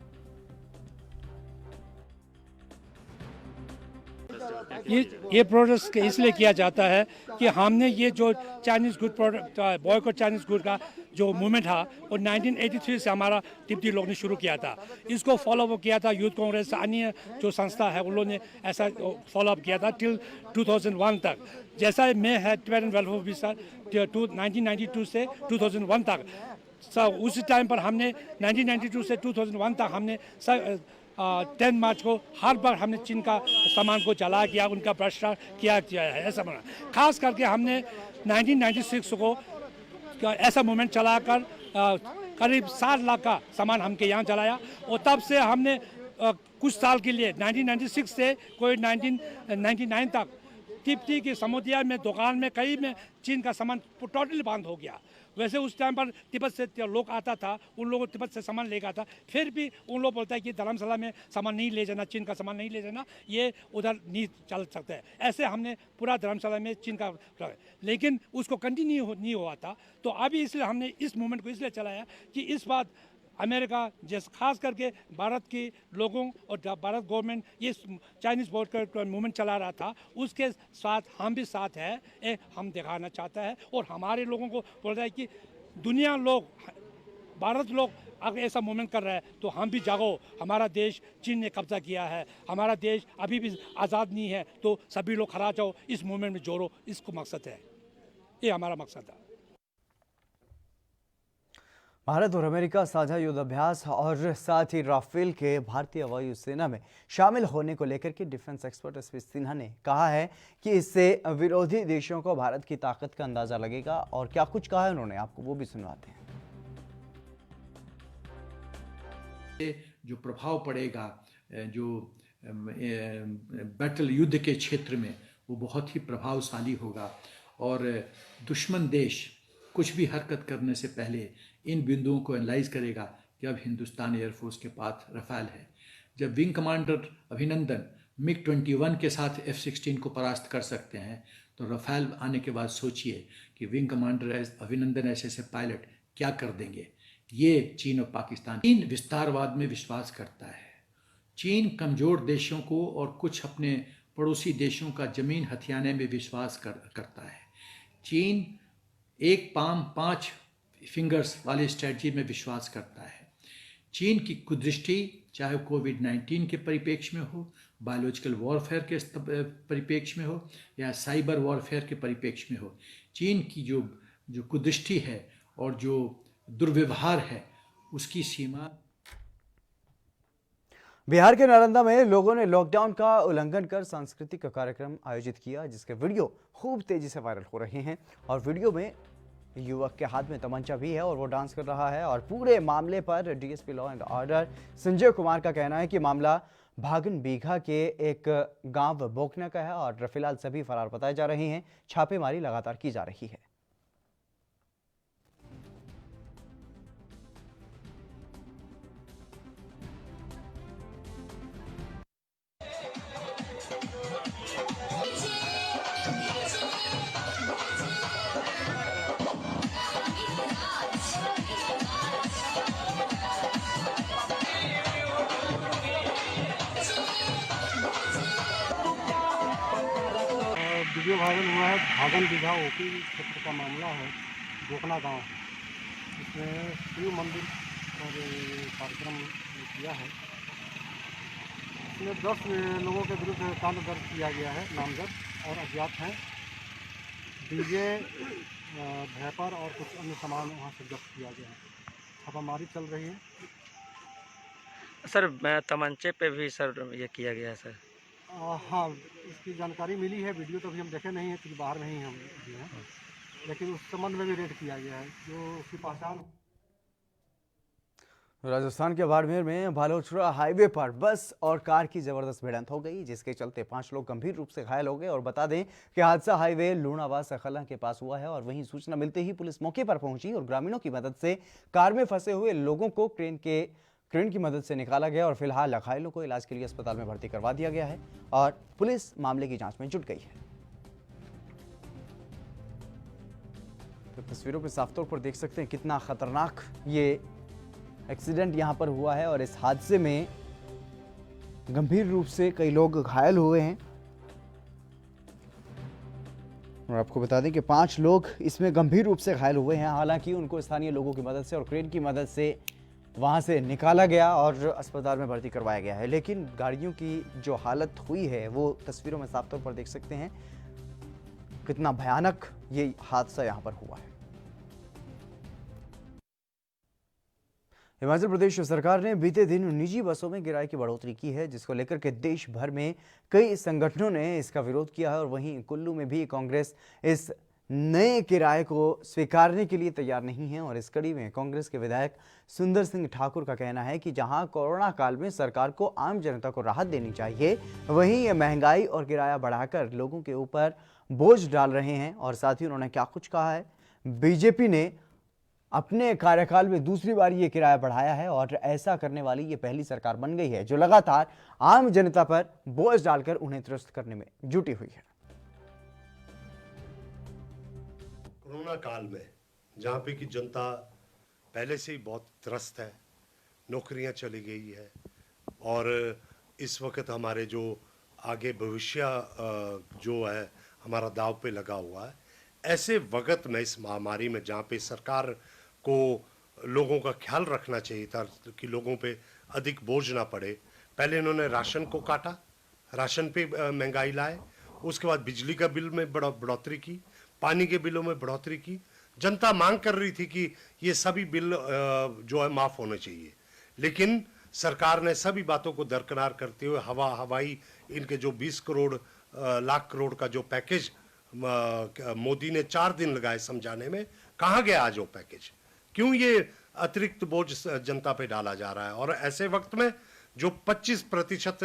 ये प्रोटेस्ट इसलिए किया जाता है कि हमने ये जो Chinese good product boycott Chinese good का जो मूवमेंट था वो 1983 से हमारा तिब्बती लोग ने शुरू किया था। इसको फॉलोअप किया था यूथ कांग्रेस, अन्य जो संस्था है उन लोगों ने ऐसा फॉलोअप किया था टिल 2001 तक। जैसा मैं है ट्वेल्थ एंड वेलफेयर ऑफिसर 1992 से 2001 तक। उस टाइम पर हमने 1992 से 2001 तक हमने 10 मार्च को हर बार हमने चीन का सामान को जला किया, उनका भ्रष्टाचार किया है ऐसा बना। खास करके हमने 1996 को ऐसा मूवमेंट चलाकर करीब 7 लाख का सामान हमके यहाँ चलाया और तब से हमने कुछ साल के लिए 1996 से कोई 1999 तक तिब्बती के समुदाय में दुकान में कई में चीन का सामान टोटली बंद हो गया। वैसे उस टाइम पर तिब्बत से लोग आता था, उन लोगों तिब्बत से सामान लेकर आता, फिर भी उन लोग बोलता है कि धर्मशाला में सामान नहीं ले जाना, चीन का सामान नहीं ले जाना, ये उधर नहीं चल सकता है। ऐसे हमने पूरा धर्मशाला में चीन का, लेकिन उसको कंटिन्यू नहीं हुआ था। तो अभी इसलिए हमने इस मूवमेंट को इसलिए चलाया कि इस बात अमेरिका जैसे खास करके भारत के लोगों और भारत गवर्नमेंट ये चाइनीज़ बॉयकॉट मूवमेंट चला रहा था, उसके साथ हम भी साथ है, हम दिखाना चाहता है और हमारे लोगों को बोल रहा है कि दुनिया लोग, भारत लोग अगर ऐसा मूवमेंट कर रहा है तो हम भी जागो। हमारा देश चीन ने कब्जा किया है, हमारा देश अभी भी आज़ाद नहीं है, तो सभी लोग खड़ा जाओ, इस मूवमेंट में जोड़ो, इसको मकसद है, ये हमारा मकसद है। भारत और अमेरिका साझा युद्धाभ्यास और साथ ही राफेल के भारतीय वायुसेना में शामिल होने को लेकर के डिफेंस एक्सपर्ट एसपी सिन्हा ने कहा है कि इससे विरोधी देशों को भारत की ताकत का अंदाजा लगेगा। और क्या कुछ कहा है उन्होंने, आपको वो भी सुनवाते हैं। जो प्रभाव पड़ेगा जो बैटल युद्ध के क्षेत्र में, वो बहुत ही प्रभावशाली होगा और दुश्मन देश कुछ भी हरकत करने से पहले इन बिंदुओं को एनालाइज करेगा कि अब हिंदुस्तान एयरफोर्स के पास रफाल है। जब विंग कमांडर अभिनंदन MiG-21 के साथ F-16 को परास्त कर सकते हैं, तो रफाल आने के बाद सोचिए कि विंग कमांडर अभिनंदन ऐसे पायलट क्या कर देंगे। ये चीन और पाकिस्तान, चीन विस्तारवाद में विश्वास करता है। चीन कमज़ोर देशों को और कुछ अपने पड़ोसी देशों का ज़मीन हथियाने में विश्वास करता है। चीन एक पाम 5 फिंगर्स वाली स्ट्रेटजी में विश्वास करता है। चीन की कुदृष्टि चाहे कोविड-19 के परिप्रेक्ष्य में हो, बायोलॉजिकल वॉरफेयर के परिप्रेक्ष्य में हो या साइबर वॉरफेयर के परिप्रेक्ष्य में हो, चीन की जो कुदृष्टि है और जो दुर्व्यवहार है, उसकी सीमा। बिहार के नालंदा में लोगों ने लॉकडाउन का उल्लंघन कर सांस्कृतिक कार्यक्रम आयोजित किया, जिसके वीडियो खूब तेजी से वायरल हो रहे हैं। और वीडियो में युवक के हाथ में तमंचा भी है और वो डांस कर रहा है। और पूरे मामले पर DSP law and order Sanjay Kumar का कहना है कि मामला भागन बीघा के एक गांव बोकना का है और फिलहाल सभी फरार बताए जा रहे हैं। छापेमारी लगातार की जा रही है। वीडियो वायरल हुआ है भागन बीघा ओपी क्षेत्र का मामला है, गोकना गांव है। इसमें शिव मंदिर और कार्यक्रम किया है। इसमें 10 लोगों के विरुद्ध कांड दर्ज किया गया है, नामजद और अज्ञात हैं। डीजे, भैपर और कुछ अन्य सामान वहाँ से जब्त किया गया है। छापामारी चल रही है। सर तमंचे पे भी सर ये किया गया है सर? हाँ, इसकी जानकारी मिली है। वीडियो तो अभी हम देखे नहीं है क्योंकि बाहर नहीं हम अभी हैं, लेकिन उस संबंध में भी रेड किया गया है जो उसकी पहचान। राजस्थान के बाड़मेर में बालोचरा हाईवे पर बस और कार की जबरदस्त भिड़ंत हो गई, जिसके चलते 5 लोग गंभीर रूप से घायल हो गए। और बता दें कि हादसा हाईवे लूणावास सखला के पास हुआ है और वहीं सूचना मिलते ही पुलिस मौके पर पहुंची और ग्रामीणों की मदद से कार में फंसे हुए लोगों को क्रेन की मदद से निकाला गया और फिलहाल घायलों को इलाज के लिए अस्पताल में भर्ती करवा दिया गया है और पुलिस मामले की जांच में जुट गई है। तो तस्वीरों पर साफ तौर पर देख सकते हैं कितना खतरनाक ये एक्सीडेंट यहां पर हुआ है और इस हादसे में गंभीर रूप से कई लोग घायल हुए हैं। और आपको बता दें कि 5 लोग इसमें गंभीर रूप से घायल हुए हैं। हालांकि उनको स्थानीय लोगों की मदद से और क्रेन की मदद से वहां से निकाला गया और अस्पताल में भर्ती करवाया गया है। लेकिन गाड़ियों की जो हालत हुई है वो तस्वीरों में साफ तौर पर देख सकते हैं कितना भयानक ये हादसा यहां पर हुआ है। हिमाचल प्रदेश सरकार ने बीते दिन निजी बसों में किराए की बढ़ोतरी की है, जिसको लेकर के देश भर में कई संगठनों ने इसका विरोध किया है और वहीं कुल्लू में भी कांग्रेस इस नए किराए को स्वीकारने के लिए तैयार नहीं है। और इस कड़ी में कांग्रेस के विधायक सुंदर सिंह ठाकुर का कहना है कि जहां कोरोना काल में सरकार को आम जनता को राहत देनी चाहिए, वहीं ये महंगाई और किराया बढ़ाकर लोगों के ऊपर बोझ डाल रहे हैं। और साथ ही उन्होंने क्या कुछ कहा है, बीजेपी ने अपने कार्यकाल में दूसरी बार ये किराया बढ़ाया है और ऐसा करने वाली ये पहली सरकार बन गई है जो लगातार आम जनता पर बोझ डालकर उन्हें त्रस्त करने में जुटी हुई है। कोरोना काल में जहाँ पे की जनता पहले से ही बहुत त्रस्त है, नौकरियां चली गई है और इस वक्त हमारे जो आगे भविष्य जो है हमारा दाव पे लगा हुआ है, ऐसे वक्त में इस महामारी में जहाँ पे सरकार को लोगों का ख्याल रखना चाहिए था कि लोगों पे अधिक बोझ ना पड़े। पहले इन्होंने राशन को काटा, राशन पे महंगाई लाए, उसके बाद बिजली का बिल में बढ़ोतरी की, पानी के बिलों में बढ़ोतरी की। जनता मांग कर रही थी कि ये सभी बिल जो है माफ़ होने चाहिए, लेकिन सरकार ने सभी बातों को दरकिनार करते हुए हवाई इनके जो 20 करोड़ लाख करोड़ का जो पैकेज मोदी ने 4 दिन लगाए समझाने में, कहाँ गया आज वो पैकेज? क्यों ये अतिरिक्त बोझ जनता पे डाला जा रहा है? और ऐसे वक्त में जो 25%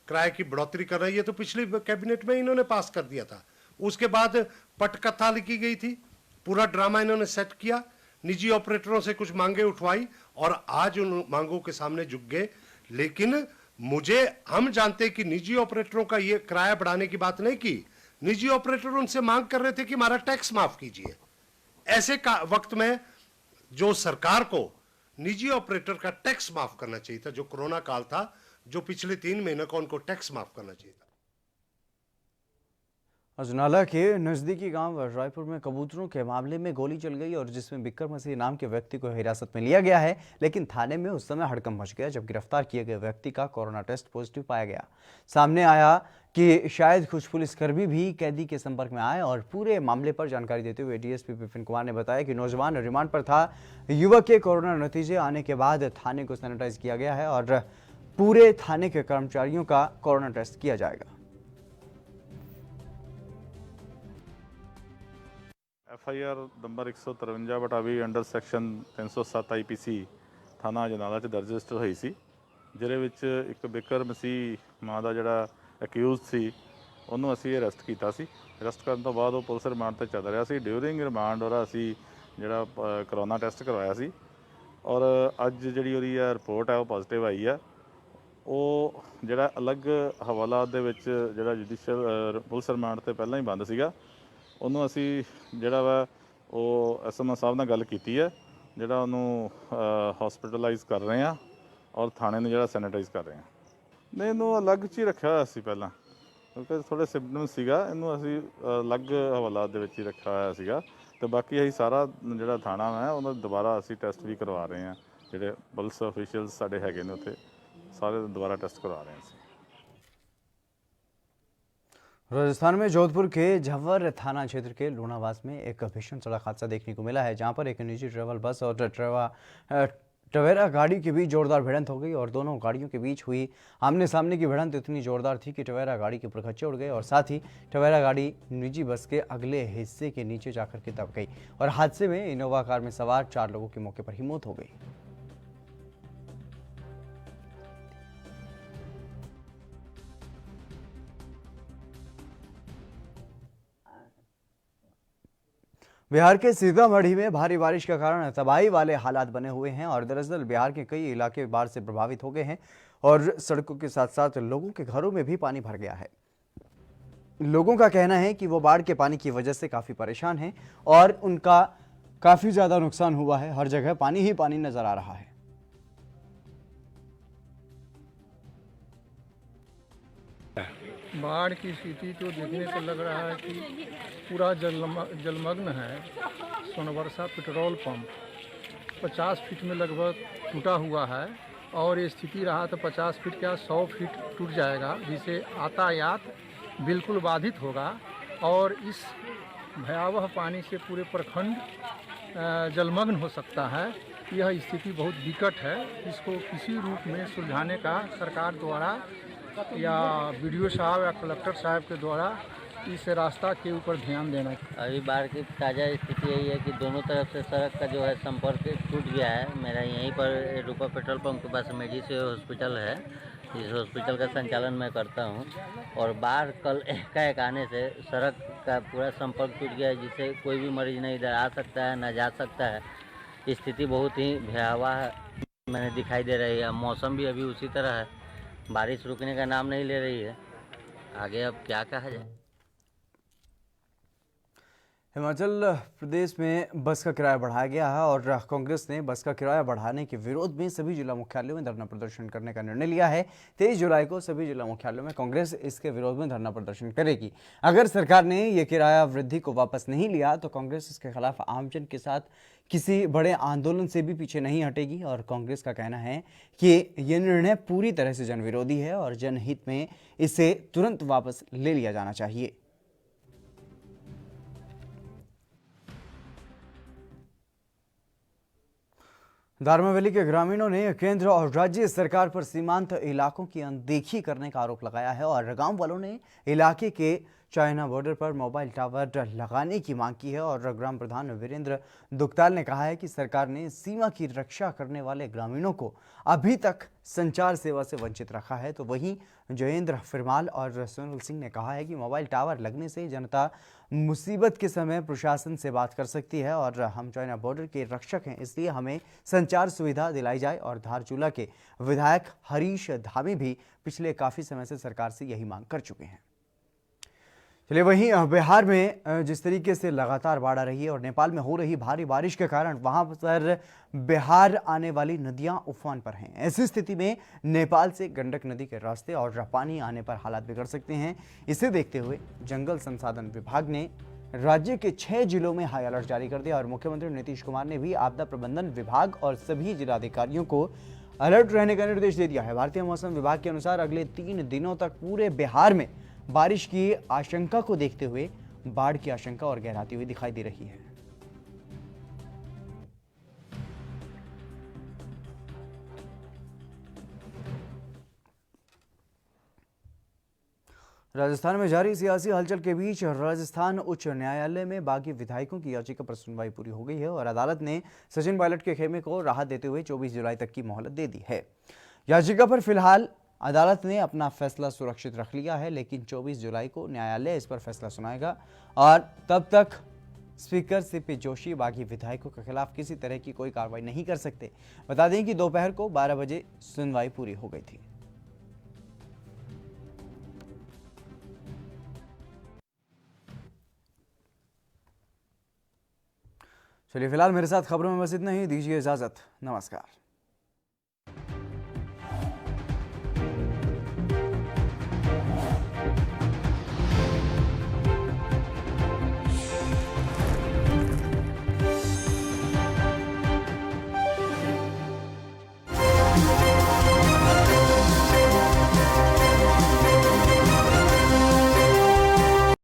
किराए की बढ़ोतरी कर रही है, तो पिछली कैबिनेट में इन्होंने पास कर दिया था। उसके बाद पटकथा लिखी गई थी, पूरा ड्रामा इन्होंने सेट किया, निजी ऑपरेटरों से कुछ मांगे उठवाई और आज उन मांगों के सामने झुक गए। लेकिन हम जानते कि निजी ऑपरेटरों का ये किराया बढ़ाने की बात नहीं की, निजी ऑपरेटर उनसे मांग कर रहे थे कि हमारा टैक्स माफ कीजिए। ऐसे वक्त में जो सरकार को निजी ऑपरेटर का टैक्स माफ करना चाहिए था, जो कोरोना काल था, जो पिछले 3 महीने का, उनको टैक्स माफ करना चाहिए था। अजनाला के नजदीकी गांव रायपुर में कबूतरों के मामले में गोली चल गई और जिसमें बिक्कर मसीह नाम के व्यक्ति को हिरासत में लिया गया है, लेकिन थाने में उस समय हड़कंप मच गया जब गिरफ्तार किए गए व्यक्ति का कोरोना टेस्ट पॉजिटिव पाया गया। सामने आया कि शायद कुछ पुलिसकर्मी भी कैदी के संपर्क में आए और पूरे मामले पर जानकारी देते हुए डीएसपी विपिन कुमार ने बताया कि नौजवान रिमांड पर था। युवक के कोरोना नतीजे आने के बाद थाने को सैनिटाइज किया गया है और पूरे थाने के कर्मचारियों का कोरोना टेस्ट किया जाएगा। FIR number 153/20 under section 307 IPC थाना अजनाला च दर्ज रजिस्टर हुई सी, जिहदे विच एक बिकर मसीह मां दा जिहड़ा अक्यूज सी ਉਹਨੂੰ ਅਸੀਂ ਅਰੈਸਟ ਕੀਤਾ ਸੀ। ਅਰੈਸਟ ਕਰਨ ਤੋਂ ਬਾਅਦ ਉਹ ਪੁਲਿਸ ਰਿਮਾਂਡ ਤੇ ਚੱਲ ਰਿਹਾ ਸੀ। ਡਿਊਰਿੰਗ ਰਿਮਾਂਡ ਉਹਦਾ ਅਸੀਂ ਜਿਹੜਾ ਕਰੋਨਾ ਟੈਸਟ ਕਰਵਾਇਆ ਸੀ ਔਰ ਅੱਜ ਜਿਹੜੀ ਉਹਦੀ ਰਿਪੋਰਟ ਹੈ ਉਹ ਪੋਜ਼ਿਟਿਵ ਆਈ ਆ। ਉਹ ਜਿਹੜਾ ਅਲੱਗ ਹਵਾਲਾਤ ਦੇ ਵਿੱਚ ਜਿਹੜਾ ਜੁਡੀਸ਼ੀਅਲ ਪੁਲਿਸ ਰਿਮਾਂਡ ਤੇ ਪਹਿਲਾਂ ਹੀ ਬੰਦ ਸੀਗਾ, ਉਹਨੂੰ ਅਸੀਂ ਜਿਹੜਾ ਵਾ ਉਹ SMO ਸਾਹਿਬ ਨਾਲ ਗੱਲ ਕੀਤੀ ਹੈ, ਜਿਹੜਾ ਉਹਨੂੰ ਹਸਪੀਟਲਾਈਜ਼ ਕਰ ਰਹੇ ਹਾਂ ਔਰ ਥਾਣੇ ਨੂੰ ਜਿਹੜਾ ਸੈਨੀਟਾਈਜ਼ ਕਰ ਰਹੇ ਹਾਂ। ਨਹੀਂ, ਇਹਨੂੰ ਅਲੱਗ 'ਚ ਹੀ ਰੱਖਿਆ ਹੋਇਆ ਸੀ ਪਹਿਲਾਂ, ਕਿਉਂਕਿ ਥੋੜੇ ਸਿੰਪਟਮ ਸੀਗਾ, ਇਹਨੂੰ ਅਸੀਂ ਅਲੱਗ ਹਵਾਲਾਤ ਦੇ ਵਿੱਚ ਹੀ ਰੱਖਿਆ ਹੋਇਆ ਸੀਗਾ ਤੇ ਬਾਕੀ ਅਸੀਂ ਸਾਰਾ ਜਿਹੜਾ ਥਾਣਾ ਹੈ ਉਹਨਾਂ ਦੁਬਾਰਾ ਅਸੀਂ ਟੈਸਟ ਵੀ ਕਰਵਾ ਰਹੇ ਹਾਂ। ਜਿਹੜੇ ਪੁਲਿਸ ਅਫੀਸ਼ੀਅਲਸ ਸਾਡੇ ਹੈਗੇ ਨੇ ਉੱਥੇ ਸਾਰੇ दोबारा टेस्ट करवा रहे हैं। राजस्थान में जोधपुर के झव्वर थाना क्षेत्र के लूणावास में एक भीषण सड़क हादसा देखने को मिला है, जहां पर एक निजी ट्रैवल बस और टवेरा गाड़ी के बीच जोरदार भिड़ंत हो गई और दोनों गाड़ियों के बीच हुई आमने सामने की भिड़ंत इतनी जोरदार थी कि टवेरा गाड़ी के परखच्चे उड़ गए और साथ ही टवेरा गाड़ी निजी बस के अगले हिस्से के नीचे जाकर के दब गई और हादसे में इनोवा कार में सवार 4 लोगों की मौके पर ही मौत हो गई। बिहार के सीतामढ़ी में भारी बारिश के कारण तबाही वाले हालात बने हुए हैं और दरअसल बिहार के कई इलाके बाढ़ से प्रभावित हो गए हैं और सड़कों के साथ साथ लोगों के घरों में भी पानी भर गया है। लोगों का कहना है कि वो बाढ़ के पानी की वजह से काफ़ी परेशान हैं और उनका काफ़ी ज़्यादा नुकसान हुआ है। हर जगह पानी ही पानी नज़र आ रहा है। बाढ़ की स्थिति तो देखने से लग रहा है कि पूरा जलमग्न है। सोनवर्षा पेट्रोल पंप 50 फीट में लगभग टूटा हुआ है और ये स्थिति रहा तो 50 फीट क्या 100 फीट टूट जाएगा, जिससे यातायात बिल्कुल बाधित होगा और इस भयावह पानी से पूरे प्रखंड जलमग्न हो सकता है। यह स्थिति बहुत विकट है। इसको किसी रूप में सुलझाने का सरकार द्वारा या बीडीओ साहब या कलेक्टर साहब के द्वारा इस रास्ता के ऊपर ध्यान देना। अभी बाढ़ की ताज़ा स्थिति यही है कि दोनों तरफ से सड़क का जो है संपर्क टूट गया है। मेरा यहीं पर रूपा पेट्रोल पंप के पास मेडिसिन हॉस्पिटल है, इस हॉस्पिटल का संचालन मैं करता हूं और बाढ़ कल एकाएक आने से सड़क का पूरा संपर्क टूट गया है, जिससे कोई भी मरीज न इधर आ सकता है न जा सकता है। स्थिति बहुत ही भयावह मैंने दिखाई दे रही है। मौसम भी अभी उसी तरह है, बारिश रुकने का नाम नहीं ले रही है। आगे अब क्या कहा जाए। हिमाचल प्रदेश में बस का किराया बढ़ाया गया है और कांग्रेस ने बस का किराया बढ़ाने के विरोध में सभी जिला मुख्यालयों में धरना प्रदर्शन करने का निर्णय लिया है। 23 जुलाई को सभी जिला मुख्यालयों में कांग्रेस इसके विरोध में धरना प्रदर्शन करेगी। अगर सरकार ने ये किराया वृद्धि को वापस नहीं लिया तो कांग्रेस इसके खिलाफ आमजन के साथ किसी बड़े आंदोलन से भी पीछे नहीं हटेगी और कांग्रेस का कहना है कि ये निर्णय पूरी तरह से जनविरोधी है और जनहित में इसे तुरंत वापस ले लिया जाना चाहिए। दारमा वैली के ग्रामीणों ने केंद्र और राज्य सरकार पर सीमांत इलाकों की अनदेखी करने का आरोप लगाया है और गांव वालों ने इलाके के चाइना बॉर्डर पर मोबाइल टावर लगाने की मांग की है और ग्राम प्रधान वीरेंद्र दुगताल ने कहा है कि सरकार ने सीमा की रक्षा करने वाले ग्रामीणों को अभी तक संचार सेवा से वंचित रखा है। तो वहीं जयेंद्र फिरमाल और सोनल सिंह ने कहा है कि मोबाइल टावर लगने से जनता मुसीबत के समय प्रशासन से बात कर सकती है और हम चाइना बॉर्डर के रक्षक हैं, इसलिए हमें संचार सुविधा दिलाई जाए। और धारचूला के विधायक हरीश धामी भी पिछले काफ़ी समय से सरकार से यही मांग कर चुके हैं। चलिए, वहीं बिहार में जिस तरीके से लगातार बाढ़ आ रही है और नेपाल में हो रही भारी बारिश के कारण वहां पर बिहार आने वाली नदियां उफान पर हैं। ऐसी स्थिति में नेपाल से गंडक नदी के रास्ते और पानी आने पर हालात बिगड़ सकते हैं। इसे देखते हुए जंगल संसाधन विभाग ने राज्य के 6 जिलों में हाई अलर्ट जारी कर दिया और मुख्यमंत्री नीतीश कुमार ने भी आपदा प्रबंधन विभाग और सभी जिलाधिकारियों को अलर्ट रहने का निर्देश दे दिया है। भारतीय मौसम विभाग के अनुसार अगले 3 दिनों तक पूरे बिहार में बारिश की आशंका को देखते हुए बाढ़ की आशंका और गहराती हुई दिखाई दे रही है। राजस्थान में जारी सियासी हलचल के बीच राजस्थान उच्च न्यायालय में बागी विधायकों की याचिका पर सुनवाई पूरी हो गई है और अदालत ने सचिन पायलट के खेमे को राहत देते हुए 24 जुलाई तक की मोहलत दे दी है। याचिका पर फिलहाल अदालत ने अपना फैसला सुरक्षित रख लिया है, लेकिन 24 जुलाई को न्यायालय इस पर फैसला सुनाएगा और तब तक स्पीकर सीपी जोशी बागी विधायकों के खिलाफ किसी तरह की कोई कार्रवाई नहीं कर सकते। बता दें कि दोपहर को 12 बजे सुनवाई पूरी हो गई थी। चलिए, फिलहाल मेरे साथ खबरों में बस इतना ही। दीजिए इजाजत। नमस्कार।